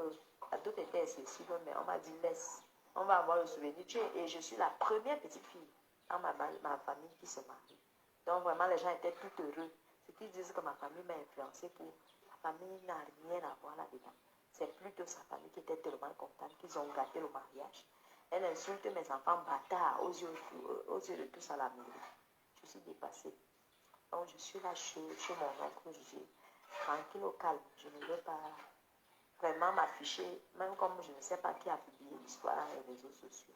[SPEAKER 3] la dot était excessive, mais on m'a dit laisse, on va avoir le souvenir. Et je suis la première petite fille dans ma famille qui se marie. Donc vraiment, les gens étaient tout heureux. Ce qu'ils disent que ma famille m'a influencé pour... La famille n'a rien à voir là-dedans. C'est plutôt sa famille qui était tellement contente qu'ils ont gâté le mariage. Elle insulte mes enfants bâtards aux yeux de tous à la mairie. Je suis dépassée. Donc je suis là chez mon oncle, je dis tranquille au calme. Je ne veux pas vraiment m'afficher, même comme je ne sais pas qui a publié l'histoire dans les réseaux sociaux.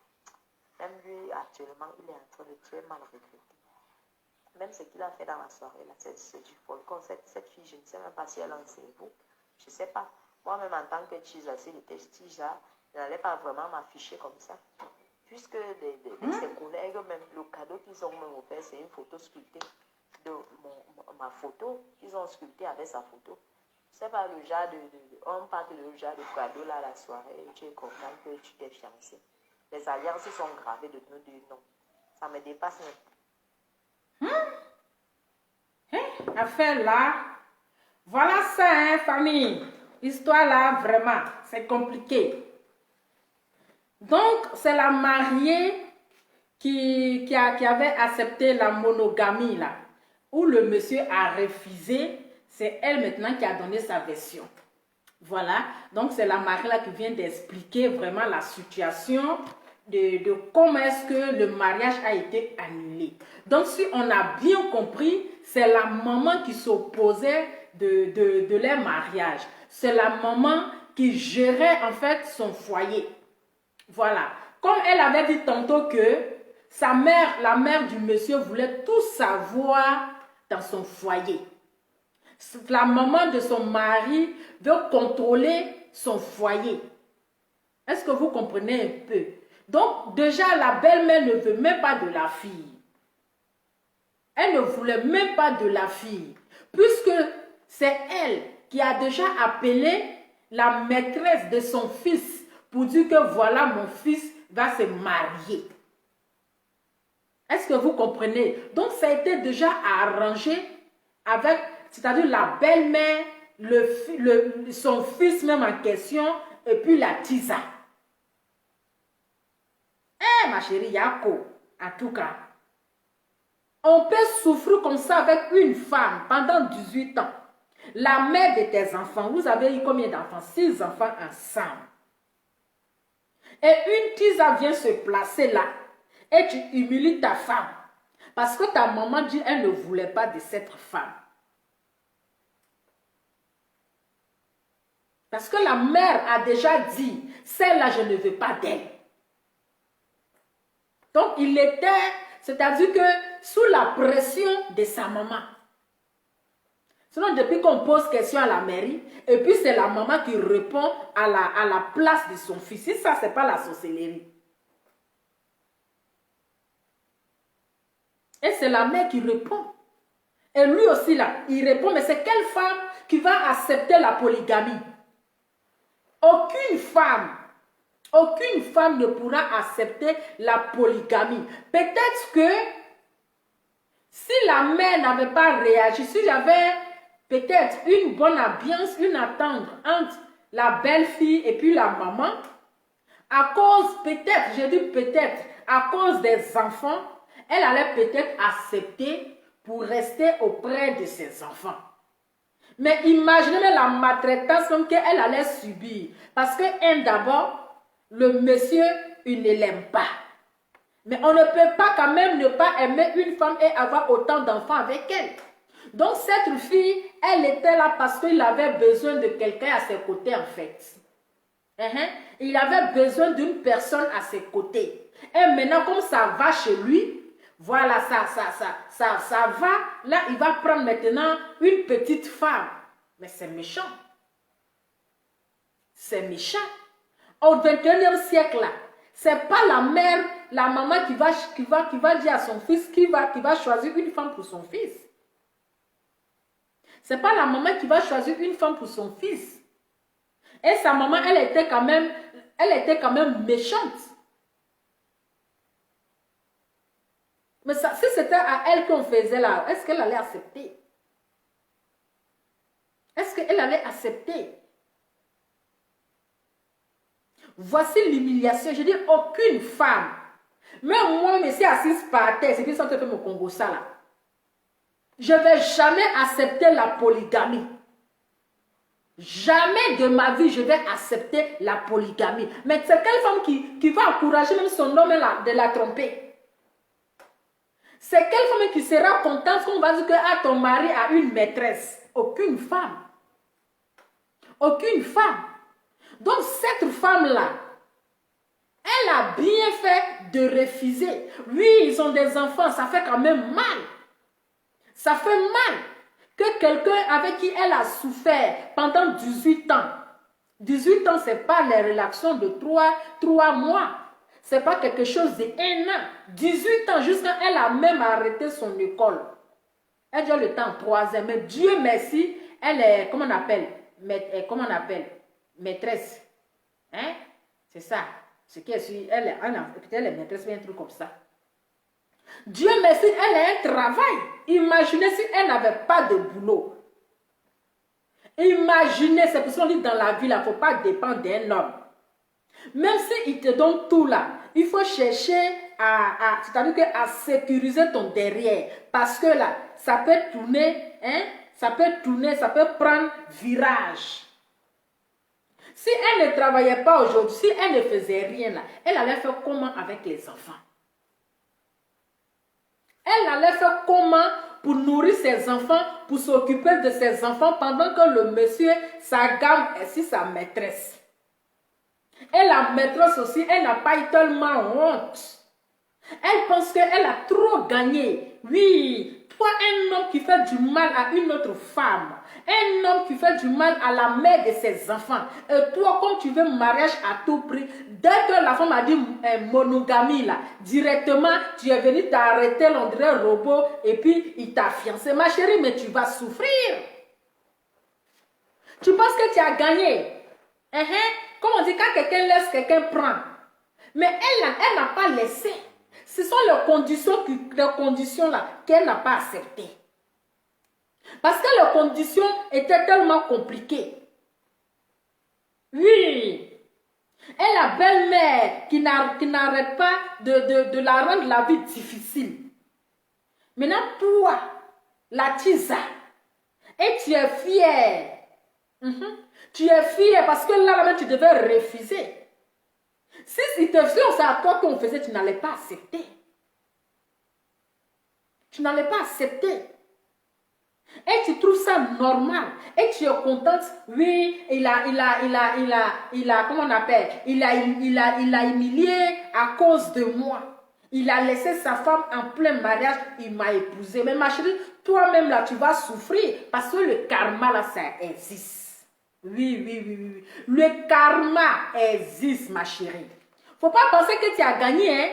[SPEAKER 3] Même lui, actuellement, il est en train de très mal regretter. Même ce qu'il a fait dans la soirée, là, c'est du folklore. Cette fille, je ne sais même pas si elle a un cerveau. Je ne sais pas. Moi-même, en tant que Tisa, s'il était Tisa, je n'allais pas vraiment m'afficher comme ça. Puisque ses collègues, même le cadeau qu'ils ont offert, c'est une photo sculptée de ma photo. Ils ont sculpté avec sa photo. C'est pas le genre on parle de genre de cadeau là à la soirée. Tu es content que tu t'es fiancé. Les alliances sont gravées de nos deux noms. Ça me dépasse même.
[SPEAKER 1] Affaire là. Voilà ça, hein, famille. Histoire là, vraiment, c'est compliqué. Donc, c'est la mariée qui avait accepté la monogamie là, où le monsieur a refusé. C'est elle maintenant qui a donné sa version. Voilà, donc c'est la mariée là qui vient d'expliquer vraiment la situation de comment est-ce que le mariage a été annulé. Donc, si on a bien compris, c'est la maman qui s'opposait de leur mariage. C'est la maman qui gérait en fait son foyer. Voilà. Comme elle avait dit tantôt que sa mère, la mère du monsieur, voulait tout savoir dans son foyer. La maman de son mari veut contrôler son foyer. Est-ce que vous comprenez un peu? Donc, déjà, la belle-mère ne veut même pas de la fille. Elle ne voulait même pas de la fille. Puisque c'est elle qui a déjà appelé la maîtresse de son fils pour dire que voilà, mon fils va se marier. Est-ce que vous comprenez? Donc, ça a été déjà arrangé avec, c'est-à-dire la belle-mère, son fils même en question, et puis la Tisa. Eh, ma chérie Yako, en tout cas, on peut souffrir comme ça avec une femme pendant 18 ans. La mère de tes enfants, vous avez eu combien d'enfants? 6 enfants ensemble. Et une Tisa vient se placer là et tu humilies ta femme. Parce que ta maman dit qu'elle ne voulait pas de cette femme. Parce que la mère a déjà dit, celle-là, je ne veux pas d'elle. Donc, il était, c'est-à-dire que sous la pression de sa maman. Sinon, depuis qu'on pose question à la mairie, et puis c'est la maman qui répond à la place de son fils. Si ça, ce n'est pas la sorcellerie. Et c'est la mère qui répond. Et lui aussi, là, il répond, mais c'est quelle femme qui va accepter la polygamie? Aucune femme ne pourra accepter la polygamie. Peut-être que si la mère n'avait pas réagi, si j'avais peut-être une bonne ambiance, une attente entre la belle-fille et puis la maman, à cause, peut-être, je dis peut-être, à cause des enfants, elle allait peut-être accepter pour rester auprès de ses enfants. Mais imaginez la maltraitance qu'elle allait subir. Parce que, d'abord, le monsieur, il ne l'aime pas. Mais on ne peut pas quand même ne pas aimer une femme et avoir autant d'enfants avec elle. Donc, cette fille, elle était là parce qu'il avait besoin de quelqu'un à ses côtés, en fait. Il avait besoin d'une personne à ses côtés. Et maintenant, comme ça va chez lui, Voilà, ça va. Là, il va prendre maintenant une petite femme. Mais c'est méchant. C'est méchant. Au 21e siècle, là, c'est pas la mère, la maman qui va dire à son fils qui va choisir une femme pour son fils. C'est pas la maman qui va choisir une femme pour son fils. Et sa maman, elle était quand même méchante. Mais ça, si c'était à elle qu'on faisait là, est-ce qu'elle allait accepter? Est-ce qu'elle allait accepter? Voici l'humiliation. Je dis aucune femme. Même moi, je suis assise par terre. C'est qui sont fait mon Congo ça là. Je ne vais jamais accepter la polygamie. Jamais de ma vie, je vais accepter la polygamie. Mais c'est quelle femme qui va encourager même son homme de la tromper? C'est quelle femme qui sera contente qu'on va dire que ton mari a une maîtresse? Aucune femme. Aucune femme. Donc cette femme-là, elle a bien fait de refuser. Oui, ils ont des enfants, ça fait quand même mal. Ça fait mal que quelqu'un avec qui elle a souffert pendant 18 ans. 18 ans, ce n'est pas les relations de 3 mois. Ce n'est pas quelque chose de 1 an. 18 ans, jusqu'à elle a même arrêté son école. Elle a le temps en 3 ans. Mais Dieu merci, elle est, comment on appelle, maîtresse. Hein? C'est ça. Elle est maîtresse, un truc comme ça. Dieu merci, elle a un travail. Imaginez si elle n'avait pas de boulot. Imaginez, c'est pour ça qu'on dit dans la vie, il ne faut pas dépendre d'un homme. Même s'il te donne tout là, il faut chercher c'est-à-dire à sécuriser ton derrière. Parce que là, ça peut tourner, hein? Ça peut prendre virage. Si elle ne travaillait pas aujourd'hui, si elle ne faisait rien là, elle allait faire comment avec les enfants? Elle allait faire comment pour nourrir ses enfants, pour s'occuper de ses enfants pendant que le monsieur, sa gamme est sur sa maîtresse. Et la maîtresse aussi, elle n'a pas eu tellement honte. Elle pense qu'elle a trop gagné. Oui, toi, un homme qui fait du mal à une autre femme, un homme qui fait du mal à la mère de ses enfants, et toi, comme tu veux mariage à tout prix, dès que la femme a dit monogamie, là, directement, tu es venu t'arrêter, l'on dirait robot, et puis il t'a fiancé. Ma chérie, mais tu vas souffrir. Tu penses que tu as gagné. Comme on dit, quand quelqu'un laisse, quelqu'un prend. Mais elle n'a pas laissé. Ce sont les conditions là qu'elle n'a pas acceptées. Parce que les conditions étaient tellement compliquées. Oui. Et la belle-mère qui n'arrête pas de la rendre la vie difficile. Maintenant, toi, la tisa, et tu es fière. Tu es fière parce que là, tu devais refuser. Si c'est à toi qu'on faisait, tu n'allais pas accepter. Tu n'allais pas accepter. Et tu trouves ça normal. Et tu es contente. Oui, il a comment on appelle? Il a humilié à cause de moi. Il a laissé sa femme en plein mariage. Il m'a épousé. Mais ma chérie, toi-même là, tu vas souffrir. Parce que le karma là, ça existe. Oui. Le karma existe, ma chérie. Faut pas penser que tu as gagné, hein.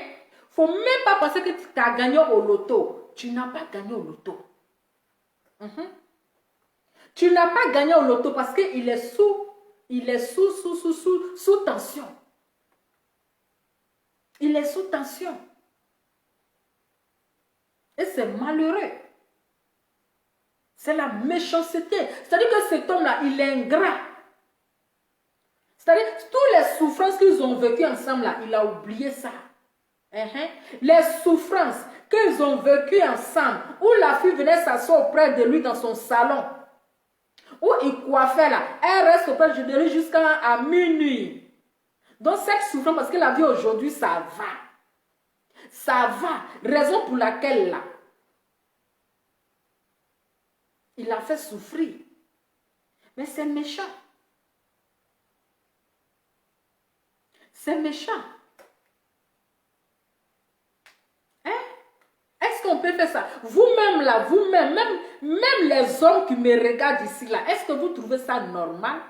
[SPEAKER 1] Faut même pas penser que tu as gagné au loto. Tu n'as pas gagné au loto. Tu n'as pas gagné au loto parce qu'il est sous tension. Il est sous tension. Et c'est malheureux. C'est la méchanceté. C'est-à-dire que cet homme-là, il est ingrat. C'est-à-dire, toutes les souffrances qu'ils ont vécues ensemble, là, il a oublié ça. Les souffrances qu'ils ont vécues ensemble, où la fille venait s'asseoir auprès de lui dans son salon, où il coiffait là, elle reste auprès de lui jusqu'à minuit. Donc cette souffrance, parce que la vie aujourd'hui, ça va. Ça va. Raison pour laquelle là, il l'a fait souffrir. Mais c'est méchant. C'est méchant. Hein? fait ça. Vous-même là, vous-même, même les hommes qui me regardent ici là, est-ce que vous trouvez ça normal?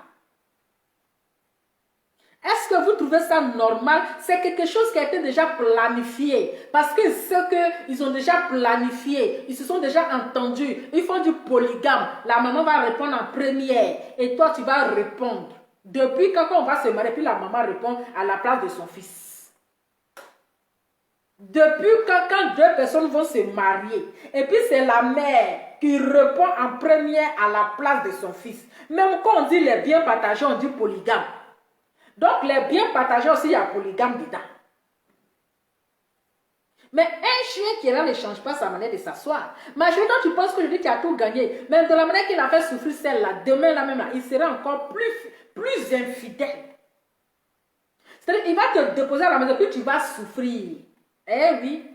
[SPEAKER 1] Est-ce que vous trouvez ça normal? C'est quelque chose qui a été déjà planifié. Parce que ce qu'ils ont déjà planifié, ils se sont déjà entendus. Ils font du polygame. La maman va répondre en première et toi tu vas répondre. Depuis quand on va se marier, puis la maman répond à la place de son fils. Depuis quand deux personnes vont se marier, et puis c'est la mère qui répond en première à la place de son fils. Même quand on dit les biens partagés, on dit polygame. Donc, les biens partagés aussi, il y a polygame dedans. Mais un chien qui est là ne change pas sa manière de s'asseoir. Mais toi, tu penses que je dis qu'il a tout gagné. Mais de la manière qu'il a fait souffrir celle-là, demain, là même, là, il sera encore plus infidèle. C'est-à-dire, il va te déposer à la maison, puis tu vas souffrir. Eh oui.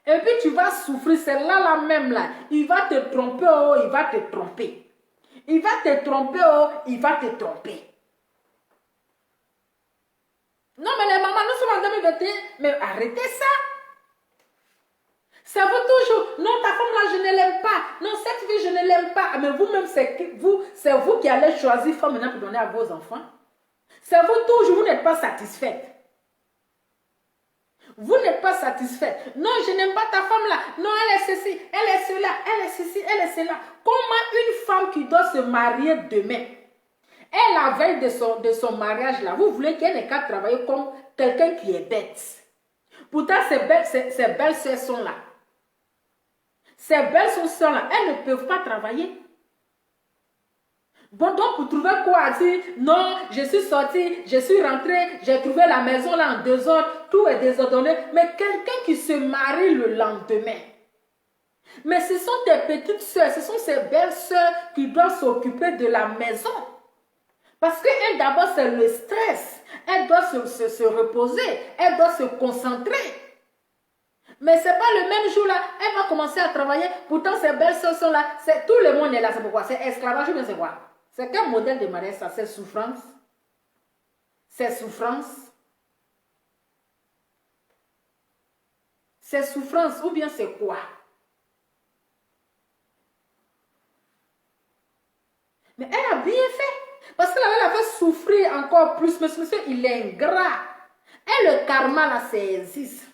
[SPEAKER 1] Et puis, tu vas souffrir. Celle-là, là même, là, il va te tromper, oh, il va te tromper. Il va te tromper, oh, il va te tromper. Non, mais les mamans, nous sommes en 2021, mais arrêtez ça. C'est vous toujours. Non, ta femme là, je ne l'aime pas. Non, cette fille, je ne l'aime pas. Mais vous-même, c'est vous qui allez choisir femme maintenant pour donner à vos enfants. C'est vous toujours, vous n'êtes pas satisfaite. Vous n'êtes pas satisfaite. Non, je n'aime pas ta femme là. Non, elle est ceci, elle est cela, elle est ceci, elle est cela. Comment une femme qui doit se marier demain, et la veille de son mariage là, vous voulez qu'elle n'ait qu'à travailler comme quelqu'un qui est bête. Pourtant, ces belles sœurs sont là. Ces belles sœurs là, elles ne peuvent pas travailler. Bon, donc pour trouver quoi dire, non, je suis sortie, je suis rentrée, j'ai trouvé la maison là en désordre, tout est désordonné. Mais quelqu'un qui se marie le lendemain, mais ce sont tes petites sœurs, ce sont ces belles sœurs qui doivent s'occuper de la maison. Parce qu'elle, d'abord, c'est le stress. Elle doit se reposer. Elle doit se concentrer. Mais ce n'est pas le même jour là. Elle va commencer à travailler. Pourtant, ces belles sœurs sont là. Tout le monde est là. C'est pourquoi? C'est esclavage ou bien c'est quoi? C'est quel modèle de mariage ça? C'est souffrance? C'est souffrance? C'est souffrance ou bien c'est quoi? Mais elle a bien fait. Parce qu'elle a fait souffrir encore plus. Mais ce monsieur, il est ingrat. Et le karma, là, ça existe.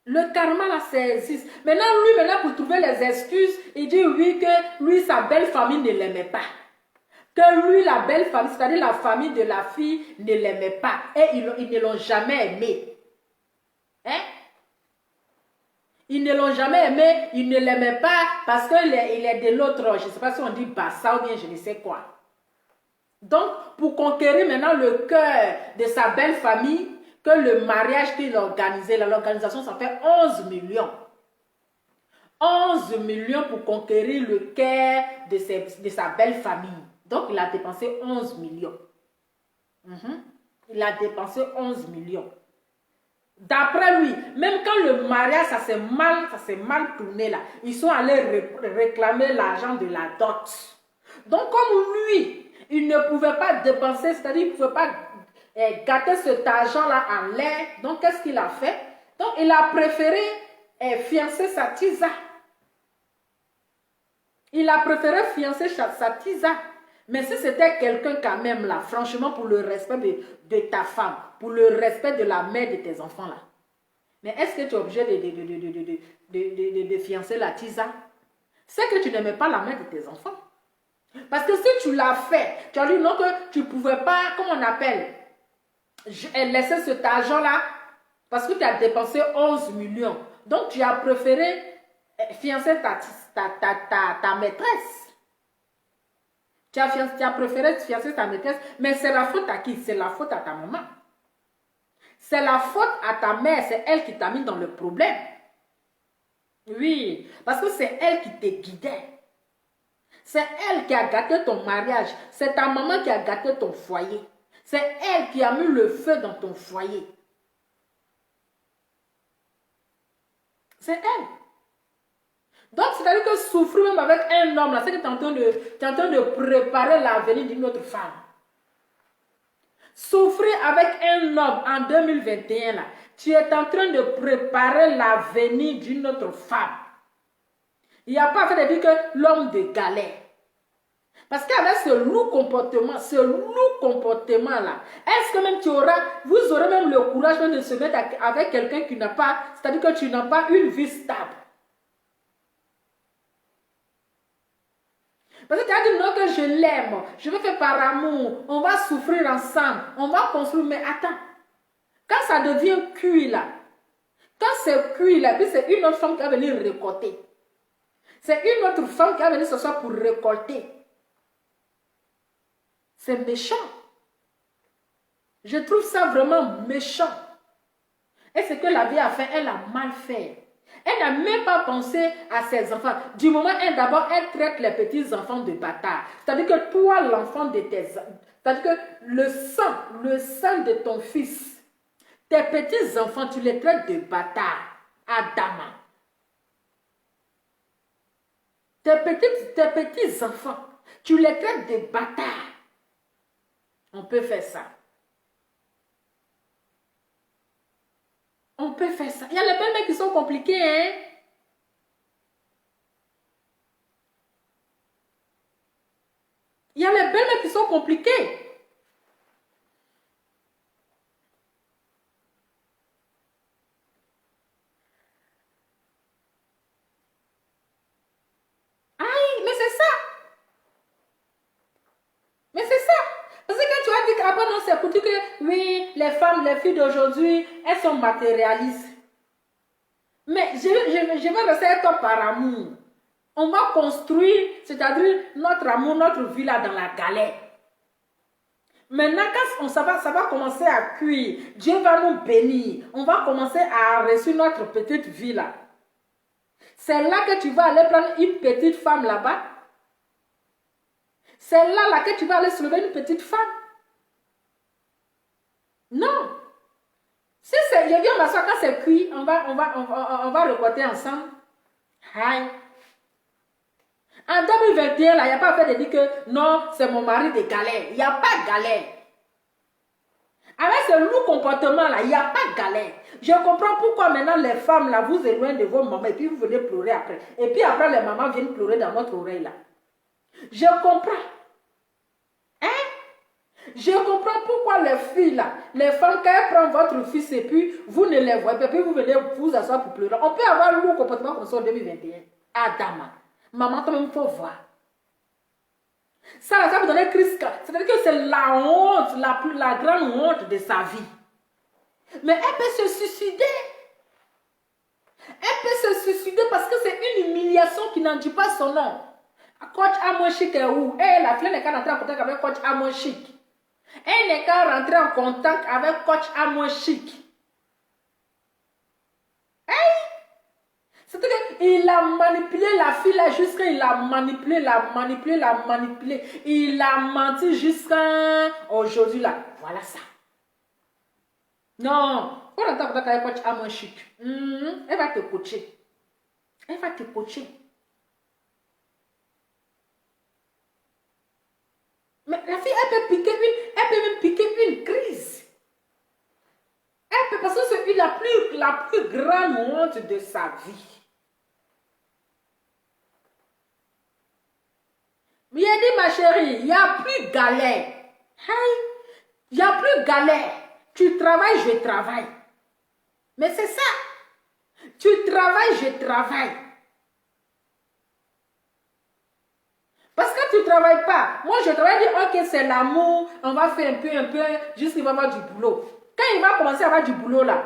[SPEAKER 1] Le karma, là, ça existe. Maintenant, lui, pour trouver les excuses, il dit oui, que lui, sa belle famille ne l'aimait pas. Que lui, la belle famille, c'est-à-dire la famille de la fille, ne l'aimait pas. Et ils ne l'ont jamais aimé. Hein? Ils ne l'ont jamais aimé, ils ne l'aimaient pas parce qu'il est de l'autre, je ne sais pas si on dit bassa ou bien je ne sais quoi. Donc, pour conquérir maintenant le cœur de sa belle famille, que le mariage qu'il a organisé, l'organisation, ça fait 11 millions. 11 millions pour conquérir le cœur de sa belle famille. Donc, il a dépensé 11 millions. Il a dépensé 11 millions. D'après lui, même quand le mariage, ça s'est mal tourné là, ils sont allés réclamer l'argent de la dot. Donc comme lui, il ne pouvait pas dépenser, c'est-à-dire il ne pouvait pas gâter cet argent-là en l'air. Donc qu'est-ce qu'il a fait? Donc il a préféré fiancer sa tisa. Il a préféré fiancer sa tisa. Mais si c'était quelqu'un quand même là, franchement, pour le respect de ta femme, pour le respect de la mère de tes enfants là, mais est-ce que tu es obligé de fiancer la tisa? C'est que tu n'aimais pas la mère de tes enfants. Parce que si tu l'as fait, tu as dit non que tu ne pouvais pas, comment on appelle, laisser cet argent là, parce que tu as dépensé 11 millions. Donc tu as préféré fiancer ta maîtresse. Tu as préféré fiancer ta maîtresse, mais c'est la faute à qui? C'est la faute à ta maman. C'est la faute à ta mère, c'est elle qui t'a mis dans le problème. Oui, parce que c'est elle qui te guidait. C'est elle qui a gâté ton mariage. C'est ta maman qui a gâté ton foyer. C'est elle qui a mis le feu dans ton foyer. C'est elle. Donc, c'est-à-dire que souffrir même avec un homme, là, c'est que tu es en train de préparer l'avenir d'une autre femme. Souffrir avec un homme en 2021, là, tu es en train de préparer l'avenir d'une autre femme. Il n'y a pas fait de dire que l'homme de galère. Parce qu'avec ce lourd comportement-là, est-ce que même vous aurez même le courage de se mettre avec quelqu'un qui n'a pas, c'est-à-dire que tu n'as pas une vie stable. Parce que tu as dit non que je l'aime, je veux faire par amour, on va souffrir ensemble, on va construire, mais attends, quand ça devient cuit là, quand c'est cuit là, puis c'est une autre femme qui va venir récolter. C'est une autre femme qui va venir ce soir pour récolter. C'est méchant. Je trouve ça vraiment méchant. Et ce que la vie a fait, elle a mal fait. Elle n'a même pas pensé à ses enfants. Du moment où d'abord, elle traite les petits enfants de bâtards. C'est-à-dire que toi, l'enfant de tes... C'est-à-dire que le sang de ton fils, tes petits enfants, tu les traites de bâtards. Adama. Tes petits enfants, tu les traites de bâtards. On peut faire ça. On peut faire ça. Il y a les belles-mères qui sont compliquées, hein. Il y a les belles-mères qui sont compliquées. Aïe, mais c'est ça. Mais c'est ça. Parce que quand tu as dit qu'après, non, c'est pour dire que oui, les femmes, les filles d'aujourd'hui, elles sont matérialistes. Mais je vais rester avec toi par amour. On va construire, c'est-à-dire notre amour, notre vie là dans la galère. Maintenant, quand ça va commencer à cuire, Dieu va nous bénir. On va commencer à réussir notre petite vie là. C'est là que tu vas aller prendre une petite femme là-bas. C'est là que tu vas aller soulever une petite femme. Non. Si je viens m'asseoir quand c'est cuit, on va reporter ensemble. Aïe. En 2021, là, il n'y a pas fait de dire que non, c'est mon mari de galère. Il n'y a pas de galère. Avec ce lourd comportement là, il n'y a pas de galère. Je comprends pourquoi maintenant les femmes là, vous éloignez de vos mamans et puis vous venez pleurer après. Et puis après, les mamans viennent pleurer dans votre oreille là. Je comprends. Je comprends pourquoi les filles là, les femmes, quand elles prennent votre fils et puis vous ne les voyez pas, et puis vous venez vous asseoir pour pleurer. On peut avoir un lourd comportement comme ça en 2021. Adama, maman, toi-même, il faut voir. Ça vous donne crise. C'est-à-dire que c'est la honte, la grande honte de sa vie. Mais elle peut se suicider. Elle peut se suicider parce que c'est une humiliation qui n'en dit pas son nom. Coach Amoshik est où? La fille n'est qu'à rentrer en contact avec Coach Amoshik. Elle n'est qu'à rentrer en contact avec Coach Amoshik. C'est-à-dire qu'il a manipulé la fille là jusqu'à... Il a manipulé. Il a menti jusqu'à aujourd'hui là. Voilà ça. Non. Quand on entend avec Coach Amoshik, elle va te coacher. Elle va te coacher. Mais la fille, elle peut même piquer une crise. Elle peut, parce que c'est la plus grande honte de sa vie. Mais il a dit, ma chérie, il n'y a plus galère. Il n'y a plus galère. Tu travailles, je travaille. Mais c'est ça. Tu travailles, je travaille. Parce que tu ne travailles pas. Moi, je travaille, dire, ok, c'est l'amour, on va faire un peu, jusqu'il va avoir du boulot. Quand il va commencer à avoir du boulot là,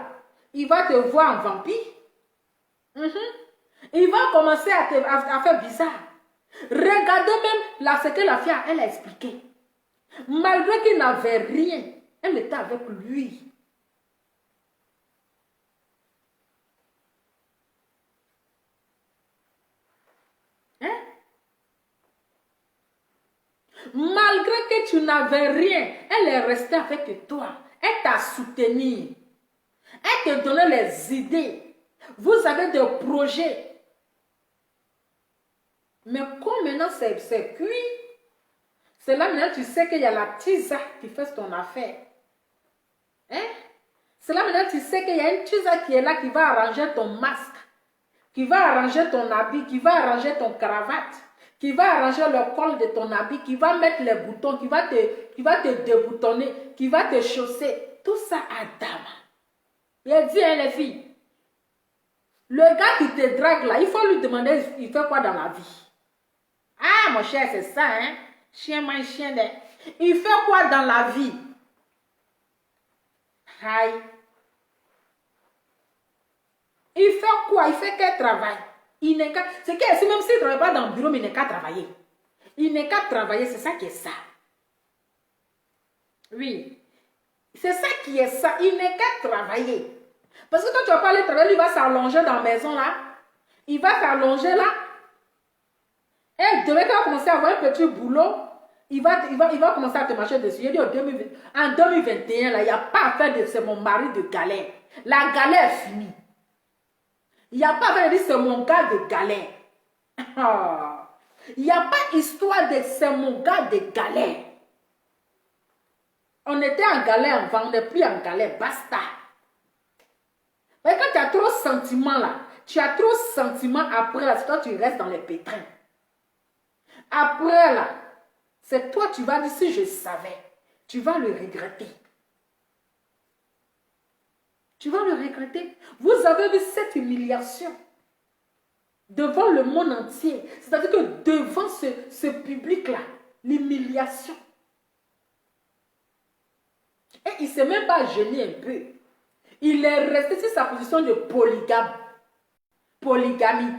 [SPEAKER 1] il va te voir en vampire. Il va commencer à faire bizarre. Regardez même ce que la fille, elle a expliqué. Malgré qu'il n'avait rien, elle était avec lui. Malgré que tu n'avais rien, elle est restée avec toi. Elle t'a soutenu. Elle te donnait les idées. Vous avez des projets. Mais comme maintenant c'est cuit, c'est là maintenant tu sais qu'il y a la tisa qui fait ton affaire. Hein? C'est là maintenant tu sais qu'il y a une Tisa qui est là qui va arranger ton masque, qui va arranger ton habit, qui va arranger ton cravate, qui va arranger le col de ton habit, qui va mettre les boutons, qui va te déboutonner, qui va te chausser. Tout ça à dame. Il a dit, hein, les filles, le gars qui te drague là, il faut lui demander, il fait quoi dans la vie? Ah, mon cher, c'est ça, hein? Chien, man, chien, de... Il fait quoi dans la vie? Aïe. Il fait quoi? Il fait quel travail? Il n'est qu'à... C'est que si même s'il ne travaille pas dans le bureau, mais il n'est qu'à travailler. Il n'est qu'à travailler, c'est ça qui est ça. Oui. C'est ça qui est ça. Il n'est qu'à travailler. Parce que quand tu vas pas aller travailler, il va s'allonger dans la maison là. Il va s'allonger là. Et demain, quand il va commencer à avoir un petit boulot, il va commencer à te marcher dessus. Il dit en 2021, là, il n'y a pas à faire de c'est mon mari de galère. La galère est finie. Il n'y a pas à faire de c'est mon gars de galère. Il n'y a pas histoire de c'est mon gars de galère. On était en galère avant, on n'est plus en galère, basta. Mais quand tu as trop de sentiments là, tu as trop de sentiments après là, c'est toi tu restes dans les pétrins. Après là, c'est toi tu vas dire si je savais, tu vas le regretter. Tu vas le regretter. Vous avez vu cette humiliation devant le monde entier. C'est-à-dire que devant ce public-là, l'humiliation. Et il ne s'est même pas gêné un peu. Il est resté sur sa position de polygame. Polygamie.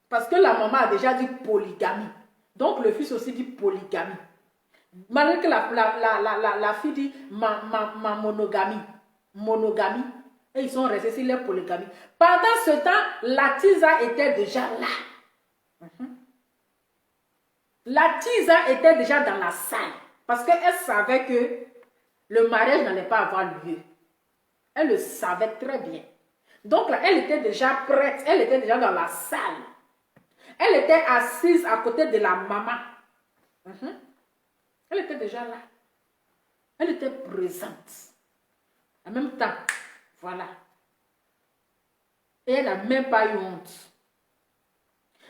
[SPEAKER 1] Parce que la maman a déjà dit polygamie. Donc le fils aussi dit polygamie. Malgré que la fille dit ma monogamie. Monogamie. Et ils sont restés sur leur polygamie. Pendant ce temps, la Tisa était déjà là. La Tisa était déjà dans la salle. Parce qu'elle savait que le mariage n'allait pas avoir lieu. Elle le savait très bien. Donc là, elle était déjà prête. Elle était déjà dans la salle. Elle était assise à côté de la maman. Elle était déjà là. Elle était présente. En même temps, voilà. Et elle n'a même pas eu honte.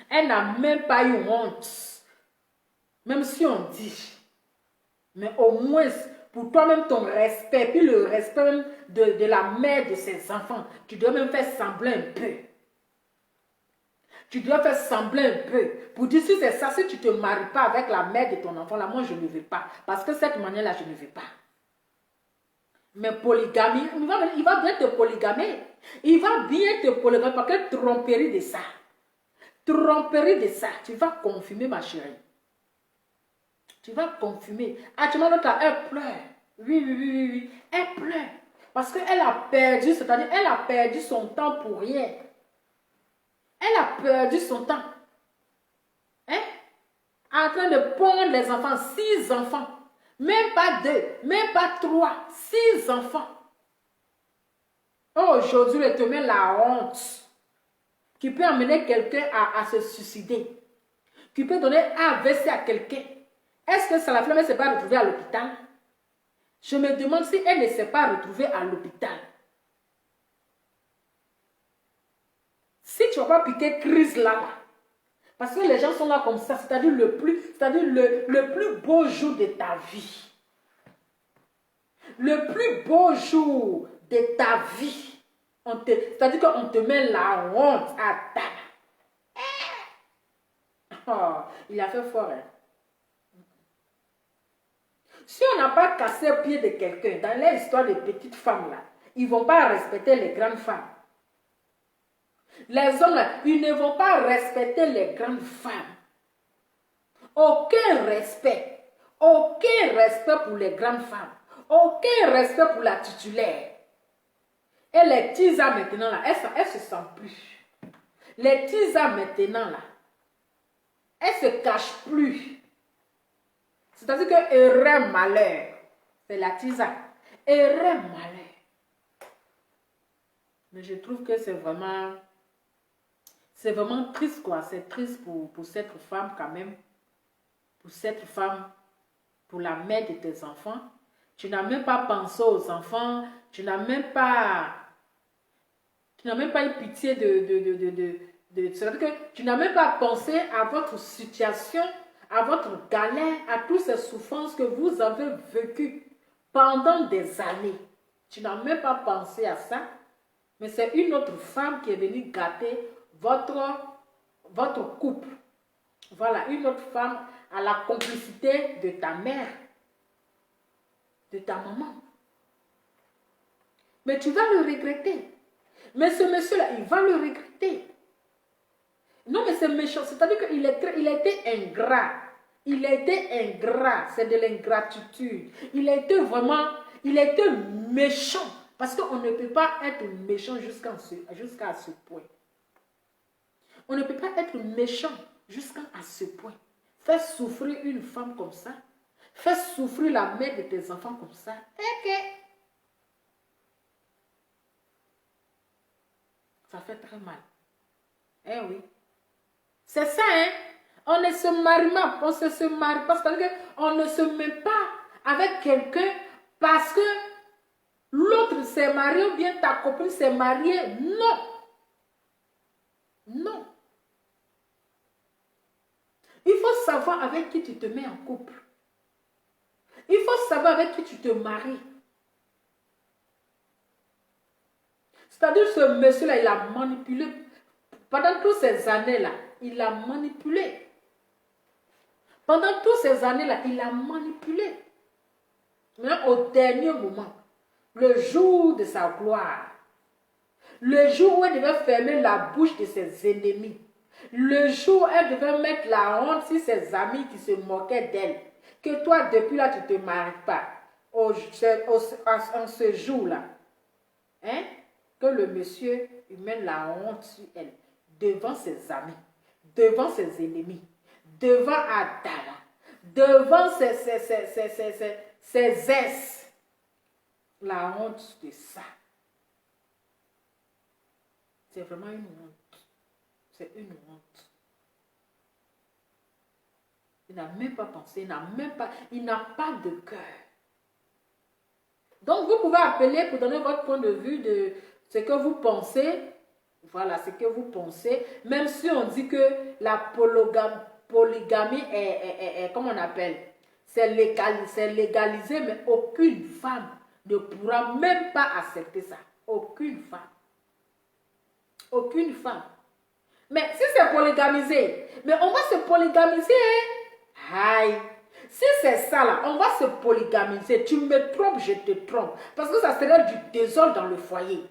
[SPEAKER 1] Elle n'a même pas eu honte. Même si on dit. Mais au moins, pour toi-même, ton respect, puis le respect même de la mère de ses enfants, tu dois même faire sembler un peu. Tu dois faire sembler un peu. Pour dire si c'est ça, si tu ne te maries pas avec la mère de ton enfant, là, moi, je ne veux pas. Parce que cette manière-là, je ne veux pas. Mais polygamie, il va bien te polygamer. Il va bien te polygamer parce que tromperie de ça. Tromperie de ça. Tu vas confirmer, ma chérie. Tu vas confirmer. Actuellement, l'autre, elle pleure. Oui. Elle pleure. Parce qu'elle a perdu, c'est-à-dire, elle a perdu son temps pour rien. Elle a perdu son temps. Hein? En train de pondre les enfants, 6 enfants. Même pas 2, même pas 3, 6 enfants. Aujourd'hui, elle te met la honte qui peut amener quelqu'un à se suicider, qui peut donner AVC à quelqu'un. Est-ce que la femme ne s'est pas retrouvée à l'hôpital? Je me demande si elle ne s'est pas retrouvée à l'hôpital. Si tu ne vas pas piquer crise là, parce que les gens sont là comme ça, c'est-à-dire le plus beau jour de ta vie. Le plus beau jour de ta vie. C'est-à-dire qu'on te met la honte à ta... Oh, il a fait fort. Hein? Si on n'a pas cassé le pied de quelqu'un, dans l'histoire des petites femmes là, ils ne vont pas respecter les grandes femmes. Les hommes là, ils ne vont pas respecter les grandes femmes. Aucun respect pour les grandes femmes. Aucun respect pour la titulaire. Et les Tisa maintenant là, elles ne se sentent plus. Les Tisa maintenant là, elles ne se cachent plus. C'est-à-dire que erreur malheur, c'est la Tisa. Erreur malheur. Mais je trouve que c'est vraiment triste quoi. C'est triste pour cette femme quand même. Pour cette femme, pour la mère de tes enfants. Tu n'as même pas pensé aux enfants. Tu n'as même pas eu pitié c'est-à-dire que tu n'as même pas pensé à votre situation, à votre galère, à toutes ces souffrances que vous avez vécues pendant des années. Tu n'as même pas pensé à ça. Mais c'est une autre femme qui est venue gâter votre couple. Voilà, une autre femme à la complicité de ta mère, de ta maman. Mais tu vas le regretter. Mais ce monsieur-là, il va le regretter. Non, mais c'est méchant. C'est-à-dire qu'il a été ingrat. Il a été ingrat. C'est de l'ingratitude. Il a été méchant. Parce qu'on ne peut pas être méchant jusqu'à ce point. On ne peut pas être méchant jusqu'à ce point. Fais souffrir une femme comme ça. Fais souffrir la mère de tes enfants comme ça. Ça fait très mal. Eh oui. C'est ça, hein. On ne se marie pas. On se marie pas. C'est-à-dire qu'on ne se met pas avec quelqu'un parce que l'autre s'est marié ou bien ta copine s'est mariée. Non. Non. Il faut savoir avec qui tu te mets en couple. Il faut savoir avec qui tu te maries. C'est-à-dire ce monsieur-là, il a manipulé. Pendant toutes ces années-là, il a manipulé. Pendant toutes ces années-là, il a manipulé. Maintenant, au dernier moment, le jour de sa gloire, le jour où elle devait fermer la bouche de ses ennemis, le jour où elle devait mettre la honte sur ses amis qui se moquaient d'elle, que toi, depuis là, tu ne te maries pas, en ce jour-là, hein, que le monsieur il met la honte sur elle, devant ses amis, devant ses ennemis, devant Adala, devant ses ex, la honte de ça. C'est vraiment une honte. C'est une honte. Il n'a même pas pensé, il n'a pas de cœur. Donc vous pouvez appeler pour donner votre point de vue de ce que vous pensez. Voilà, ce que vous pensez. Même si on dit que la polygamie est comment on appelle, c'est légalisé, mais aucune femme ne pourra même pas accepter ça. Aucune femme. Aucune femme. Mais si c'est polygamisé, mais on va se polygamiser. Aïe. Si c'est ça là, on va se polygamiser. Tu me trompes, je te trompe. Parce que ça serait du désordre dans le foyer.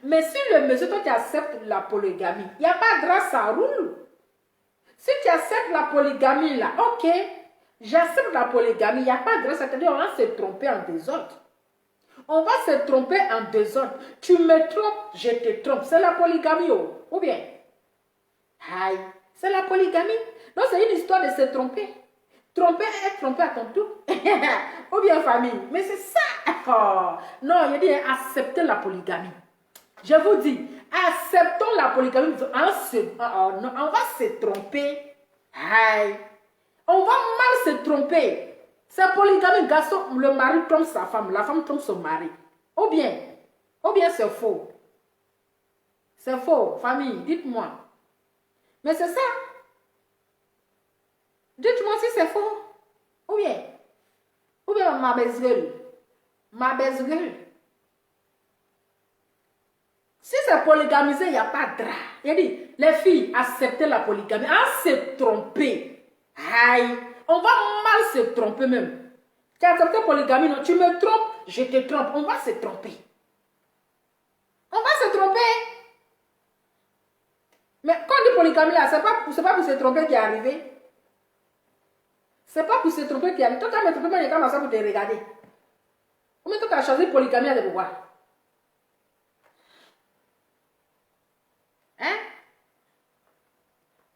[SPEAKER 1] Mais si le monsieur, toi tu acceptes la polygamie, il n'y a pas de grâce, ça roule. Si tu acceptes la polygamie là, ok, j'accepte la polygamie, il n'y a pas de grâce, c'est-à-dire on va se tromper en désordre. On va se tromper en désordre. Tu me trompes, je te trompe. C'est la polygamie, oh. Ou bien? Aïe, c'est la polygamie. Non, c'est une histoire de se tromper. Tromper et être trompé à ton tour. Ou bien famille. Mais c'est ça. Oh. Non, il dit accepter la polygamie. Je vous dis, acceptons la polygamie. On va se tromper. Aïe. On va mal se tromper. C'est polygamie, garçon, le mari trompe sa femme, la femme trompe son mari. Ou bien c'est faux. C'est faux, famille, dites-moi. Mais c'est ça. Dites-moi si c'est faux. Ou bien ma belle-gueule. Ma belle-gueule. Si c'est polygamisé, il n'y a pas de drap. Il a dit, les filles, acceptez la polygamie. À se tromper. Aïe. On va mal se tromper même. Tu as accepté la polygamie, non? Tu me trompes, je te trompe. On va se tromper. On va se tromper. Mais quand on dit polygamie là, c'est pas pour se tromper qui est arrivé. C'est pas pour se tromper qui est arrivé. Toi, tu as me trompé, il y a comme ça pour te regarder. Comment toi, tu as choisi polygamie là de pourquoi? Hein?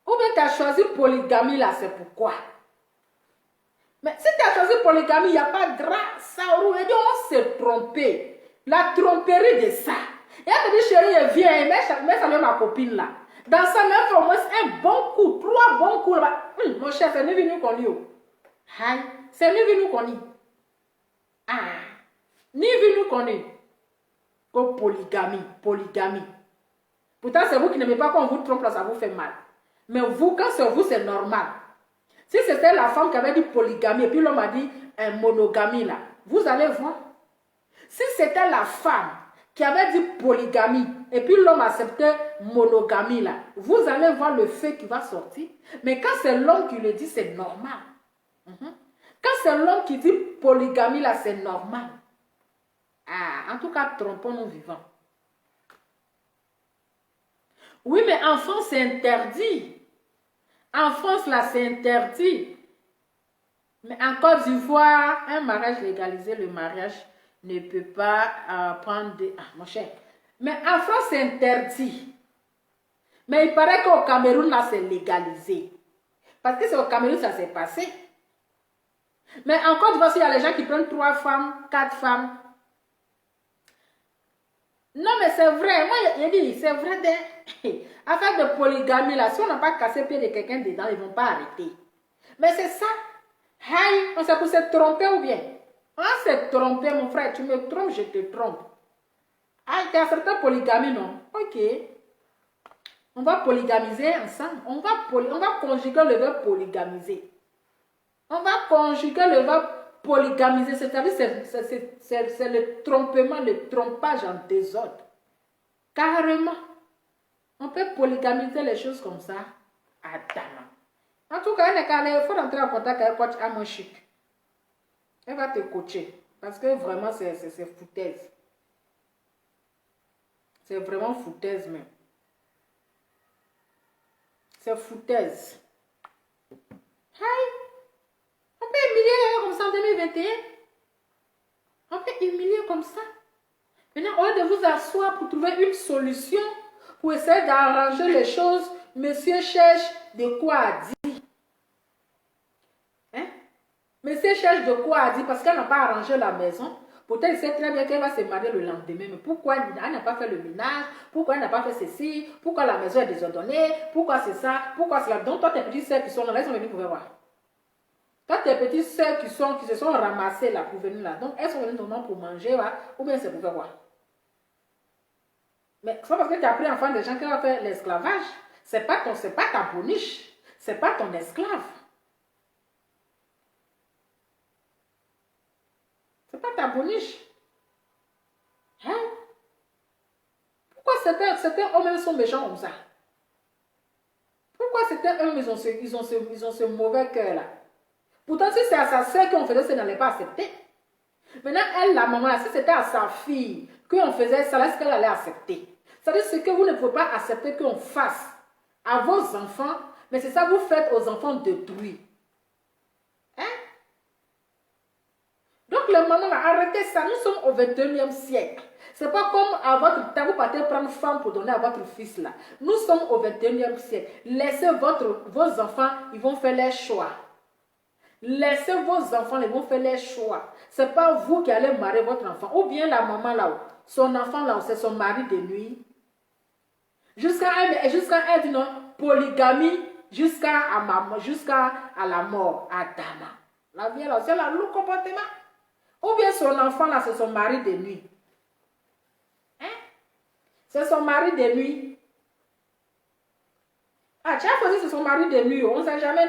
[SPEAKER 1] Ou bien tu as choisi polygamie là, c'est pourquoi? Mais si tu as choisi polygamie, il n'y a pas de grâce. Ça roule. Et on s'est trompé. La tromperie de ça. Et elle te dit, chérie, viens, mets ça ma copine là. Dans sa main, il faut au moins un bon coup, 3 bons coups là-bas. Mon cher, c'est nous venu qu'on y. C'est nous venu qu'on y. Ah, ni vu nous connaît. Comme polygamie, polygamie. Pourtant, c'est vous qui n'aimez pas qu'on vous trompe, là, ça vous fait mal. Mais vous, quand c'est vous, c'est normal. Si c'était la femme qui avait dit polygamie et puis l'homme a dit monogamie, là, vous allez voir. Si c'était la femme qui avait dit polygamie et puis l'homme acceptait monogamie, là, vous allez voir le fait qui va sortir. Mais quand c'est l'homme qui le dit, c'est normal. Quand c'est l'homme qui dit polygamie, là, c'est normal. Ah, en tout cas, trompons-nous vivants. Oui, mais en France, c'est interdit. En France, là, c'est interdit. Mais en Côte d'Ivoire, un mariage légalisé, le mariage ne peut pas prendre des... Ah, mon cher. Mais en France, c'est interdit. Mais il paraît qu'au Cameroun, là, c'est légalisé. Parce que c'est au Cameroun, ça s'est passé. Mais en Côte d'Ivoire, il y a les gens qui prennent 3 femmes, 4 femmes. Non, mais c'est vrai. Moi, j'ai dit, c'est vrai. Affaire de polygamie, là, si on n'a pas cassé le pied de quelqu'un dedans, ils ne vont pas arrêter. Mais c'est ça. Aïe, on s'est pour se tromper ou bien? On s'est trompé, mon frère. Tu me trompes, je te trompe. Aïe, tu as certaines polygamies, non? Ok. On va polygamiser ensemble. On va conjuguer le verbe polygamiser. On va conjuguer le verbe polygamiser. C'est-à-dire, c'est le trompement, le trompage en désordre. Carrément. On peut polygamiser les choses comme ça à Dama. En tout cas, il faut rentrer en contact avec coach Amon Chic. Elle va te coacher. Parce que vraiment, c'est foutaise. C'est vraiment foutaise même. C'est foutaise. Aïe! On peut humilier comme ça en 2021. On peut humilier comme ça. Maintenant, au lieu de vous asseoir pour trouver une solution, pour essayer d'arranger les choses, monsieur cherche de quoi dire. Hein? Monsieur cherche de quoi dire parce qu'elle n'a pas arrangé la maison. Peut-être il sait très bien qu'elle va se marier le lendemain. Mais pourquoi elle n'a pas fait le ménage? Pourquoi elle n'a pas fait ceci? Pourquoi la maison est désordonnée? Pourquoi c'est ça? Pourquoi c'est là? Donc, toi, tes petites sœurs qui sont là, elles sont venues pour voir. Toi, tes petites sœurs qui se sont ramassées là pour venir là. Donc, elles sont venues normalement pour manger, là, ou bien c'est pour faire quoi? Mais c'est pas parce que tu as pris enfant des gens qui vont faire l'esclavage. C'est pas ta boniche. C'est pas ton esclave. C'est pas ta boniche. Hein? Pourquoi certains hommes sont méchants comme ça? Pourquoi certains hommes ils ont ce mauvais cœur là? Pourtant, si c'est à sa soeur qu'on faisait ça, elle n'allait pas accepter. Maintenant, elle, la maman, si c'était à sa fille qu'on faisait ça, est-ce qu'elle allait accepter? C'est-à-dire ce que vous ne pouvez pas accepter qu'on fasse à vos enfants, mais c'est ça que vous faites aux enfants détruits. Hein? Donc, les mamans, arrêtez ça. Nous sommes au 21e siècle. C'est pas comme à votre temps, vous partez prendre femme pour donner à votre fils là. Nous sommes au 21e siècle. Laissez vos enfants, ils vont faire les choix. Laissez vos enfants, ils vont faire les choix. C'est pas vous qui allez marier votre enfant. Ou bien la maman là-haut. Son enfant là-haut, c'est son mari de nuit. Jusqu'à elle dit non, polygamie jusqu'à la mort. Adama. La vie là, c'est la loup comportement. Ou bien son enfant là, c'est son mari de nuit. Hein? C'est son mari de nuit. Ah, tu as posé c'est son mari de nuit. On ne sait jamais.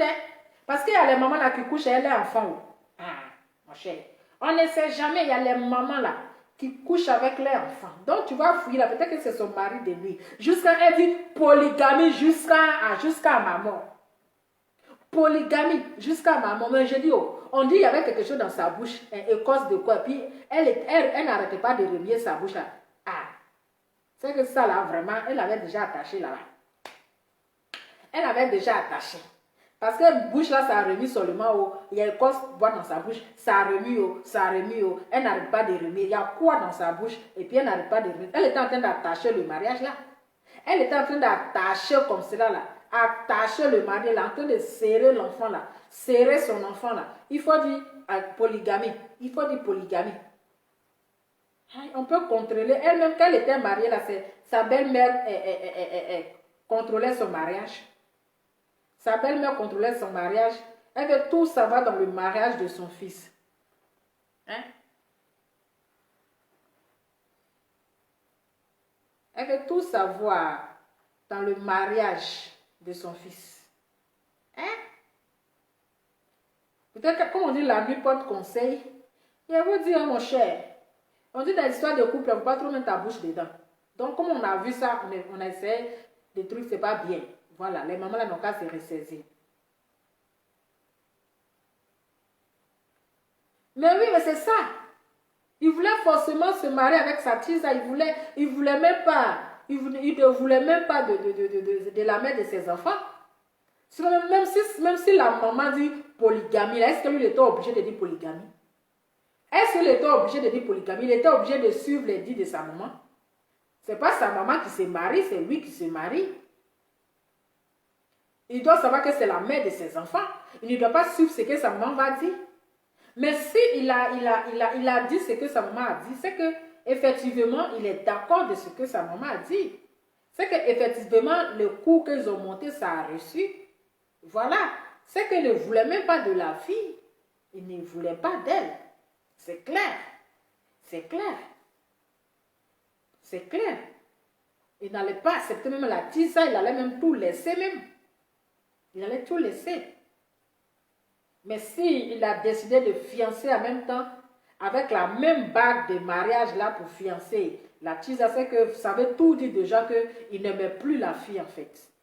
[SPEAKER 1] Parce qu'il y a les mamans là qui couchent et les enfants. Ah, mon cher. On ne sait jamais. Il y a les mamans là qui couchent avec les enfants. Donc tu vas fouiller là. Peut-être que c'est son mari de nuit. Jusqu'à elle dit polygamie jusqu'à ma mort. Polygamie jusqu'à ma mort. Mais je dis, oh, on dit qu'il y avait quelque chose dans sa bouche. Et cause de quoi? Puis elle n'arrêtait pas de remuer sa bouche là. Ah. C'est que ça là, vraiment, elle avait déjà attaché là-bas. Elle avait déjà attaché. Parce que bouche là, ça a remis seulement. Il y a une cause bois dans sa bouche. Ça a remis. Elle n'arrête pas de remuer. Il y a quoi dans sa bouche? Et puis elle n'arrête pas de remuer. Elle était en train d'attacher le mariage là. Elle était en train d'attacher comme cela là. Attacher le mari là. En train de serrer l'enfant là. Serrer son enfant là. Il faut dire polygamie. Il faut dire polygamie. On peut contrôler. Elle-même, quand elle était mariée là, sa belle-mère contrôlait son mariage. Sa belle-mère contrôlait son mariage. Elle veut tout savoir dans le mariage de son fils. Hein? Elle veut tout savoir dans le mariage de son fils. Hein? Peut-être que, comme on dit, la nuit porte conseil. Je vous dis, mon cher, on dit dans l'histoire de couple, on ne peut pas trop mettre ta bouche dedans. Donc, comme on a vu ça, on a essayé des trucs, c'est pas bien. Voilà, les mamans là n'ont qu'à se ressaisir. Mais oui, mais c'est ça. Il voulait forcément se marier avec sa tisa. Il voulait même pas. Il ne voulait même pas de la mère de ses enfants. Même si la maman dit polygamie, est-ce que lui était obligé de dire polygamie? Est-ce qu'il était obligé de dire polygamie? Il était obligé de suivre les dits de sa maman. Ce n'est pas sa maman qui se marie, c'est lui qui se marie. Il doit savoir que c'est la mère de ses enfants. Il ne doit pas suivre ce que sa maman va dire. Mais si il a dit ce que sa maman a dit, c'est que effectivement il est d'accord de ce que sa maman a dit. C'est que effectivement le coup qu'ils ont monté, ça a reçu. Voilà. C'est qu'il ne voulait même pas de la fille. Il ne voulait pas d'elle. C'est clair. C'est clair. C'est clair. Il n'allait pas accepter même la tisa, il allait même tout laisser même. Il allait tout laisser. Mais s'il a décidé de fiancer en même temps, avec la même bague de mariage là pour fiancer, la tisa, c'est que ça veut tout dire déjà qu'il n'aimait plus la fille en fait.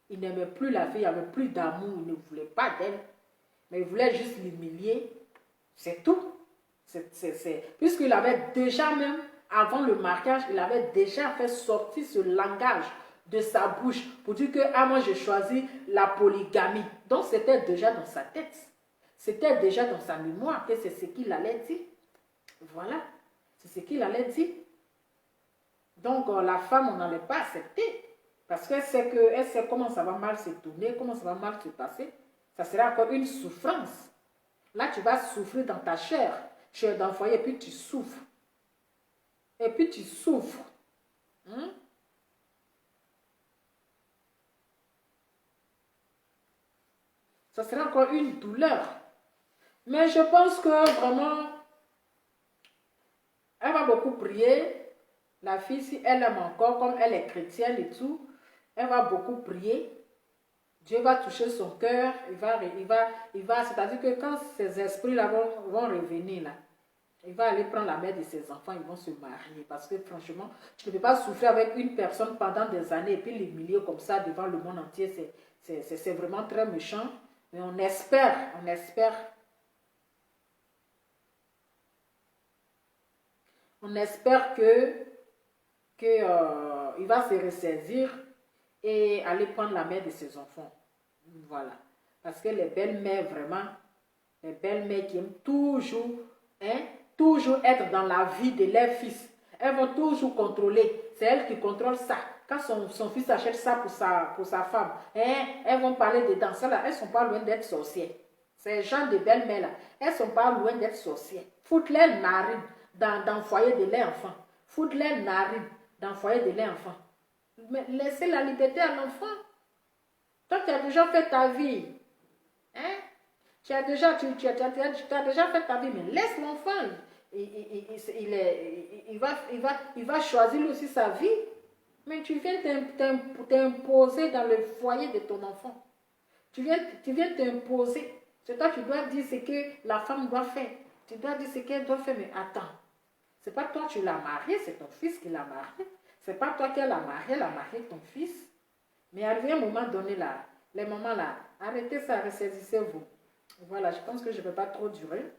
[SPEAKER 1] Il n'aimait plus la fille, il n'y avait plus d'amour, il ne voulait pas d'elle. Mais il voulait juste l'humilier. C'est tout. Puisqu'il avait déjà même, avant le mariage, il avait déjà fait sortir ce langage de sa bouche pour dire que ah, moi j'ai choisi la polygamie. Donc c'était déjà dans sa tête. C'était déjà dans sa mémoire que c'est ce qu'il allait dire. Voilà. C'est ce qu'il allait dire. Donc la femme, on n'allait pas accepter. Parce qu'elle sait comment ça va mal se tourner, comment ça va mal se passer. Ça sera encore une souffrance. Là, tu vas souffrir dans ta chair dans le foyer, et puis tu souffres. Et puis tu souffres. Hein? Ça sera encore une douleur. Mais je pense que vraiment, elle va beaucoup prier. La fille, si elle aime encore, comme elle est chrétienne et tout, elle va beaucoup prier. Dieu va toucher son cœur. C'est-à-dire que quand ces esprits-là vont revenir, là, il va aller prendre la mère de ses enfants, ils vont se marier. Parce que franchement, tu ne peux pas souffrir avec une personne pendant des années et puis l'humilier comme ça devant le monde entier. C'est vraiment très méchant. Mais on espère qu'il va se ressaisir et aller prendre la mère de ses enfants. Voilà. Parce que les belles-mères, vraiment, les belles-mères qui aiment toujours être dans la vie de leurs fils. Elles vont toujours contrôler. C'est elles qui contrôlent ça. Quand son fils achète ça pour sa femme, elles vont parler dedans. Ça là, elles ne sont pas loin d'être sorcières. Ces gens de belles-mères là, elles ne sont pas loin d'être sorcières. Foutre-les narines dans le foyer de leurs enfants. Foutre-les narines dans le foyer de leurs enfants. Mais laissez la liberté à l'enfant. Toi, tu as déjà fait ta vie. Hein? Tu as déjà fait ta vie, mais laisse l'enfant. Il va choisir lui aussi sa vie. Mais tu viens t'imposer dans le foyer de ton enfant. Tu viens t'imposer. C'est toi, tu dois dire ce que la femme doit faire. Tu dois dire ce qu'elle doit faire, mais attends. C'est pas toi qui l'as marié, c'est ton fils qui l'a marié. C'est pas toi qui l'as marié, elle a marié ton fils. Mais arrivé un moment donné là, les mamans là, arrêtez ça, ressaisissez-vous. Voilà, je pense que je ne vais pas trop durer.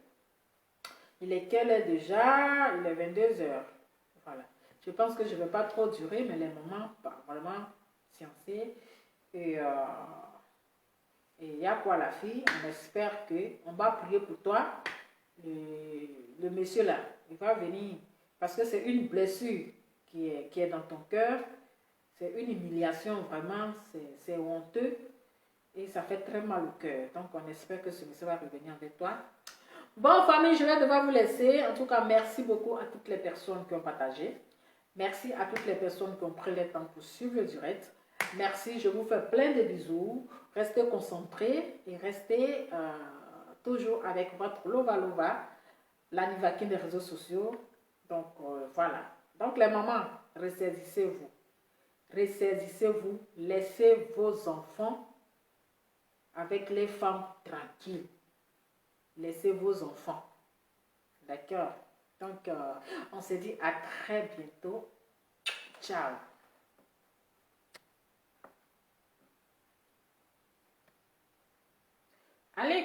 [SPEAKER 1] Il est quelle heure déjà? Il est 22 heures. Voilà. Je pense que je ne vais pas trop durer, mais les mamans, vraiment sciencées. Et il y a quoi la fille? On espère qu'on va prier pour toi. Le monsieur là, il va venir. Parce que c'est une blessure qui est dans ton cœur. C'est une humiliation, vraiment. C'est honteux. Et ça fait très mal au cœur. Donc, on espère que ce monsieur va revenir avec toi. Bon, famille, je vais devoir vous laisser. En tout cas, merci beaucoup à toutes les personnes qui ont partagé. Merci à toutes les personnes qui ont pris le temps pour suivre le direct. Merci, je vous fais plein de bisous. Restez concentrés et restez toujours avec votre Lova Lova, l'Anivaki des réseaux sociaux. Donc, voilà. Donc, les mamans, ressaisissez-vous. Ressaisissez-vous, laissez vos enfants avec les femmes tranquilles. Laissez vos enfants. D'accord? Donc, on se dit à très bientôt. Ciao. Allez.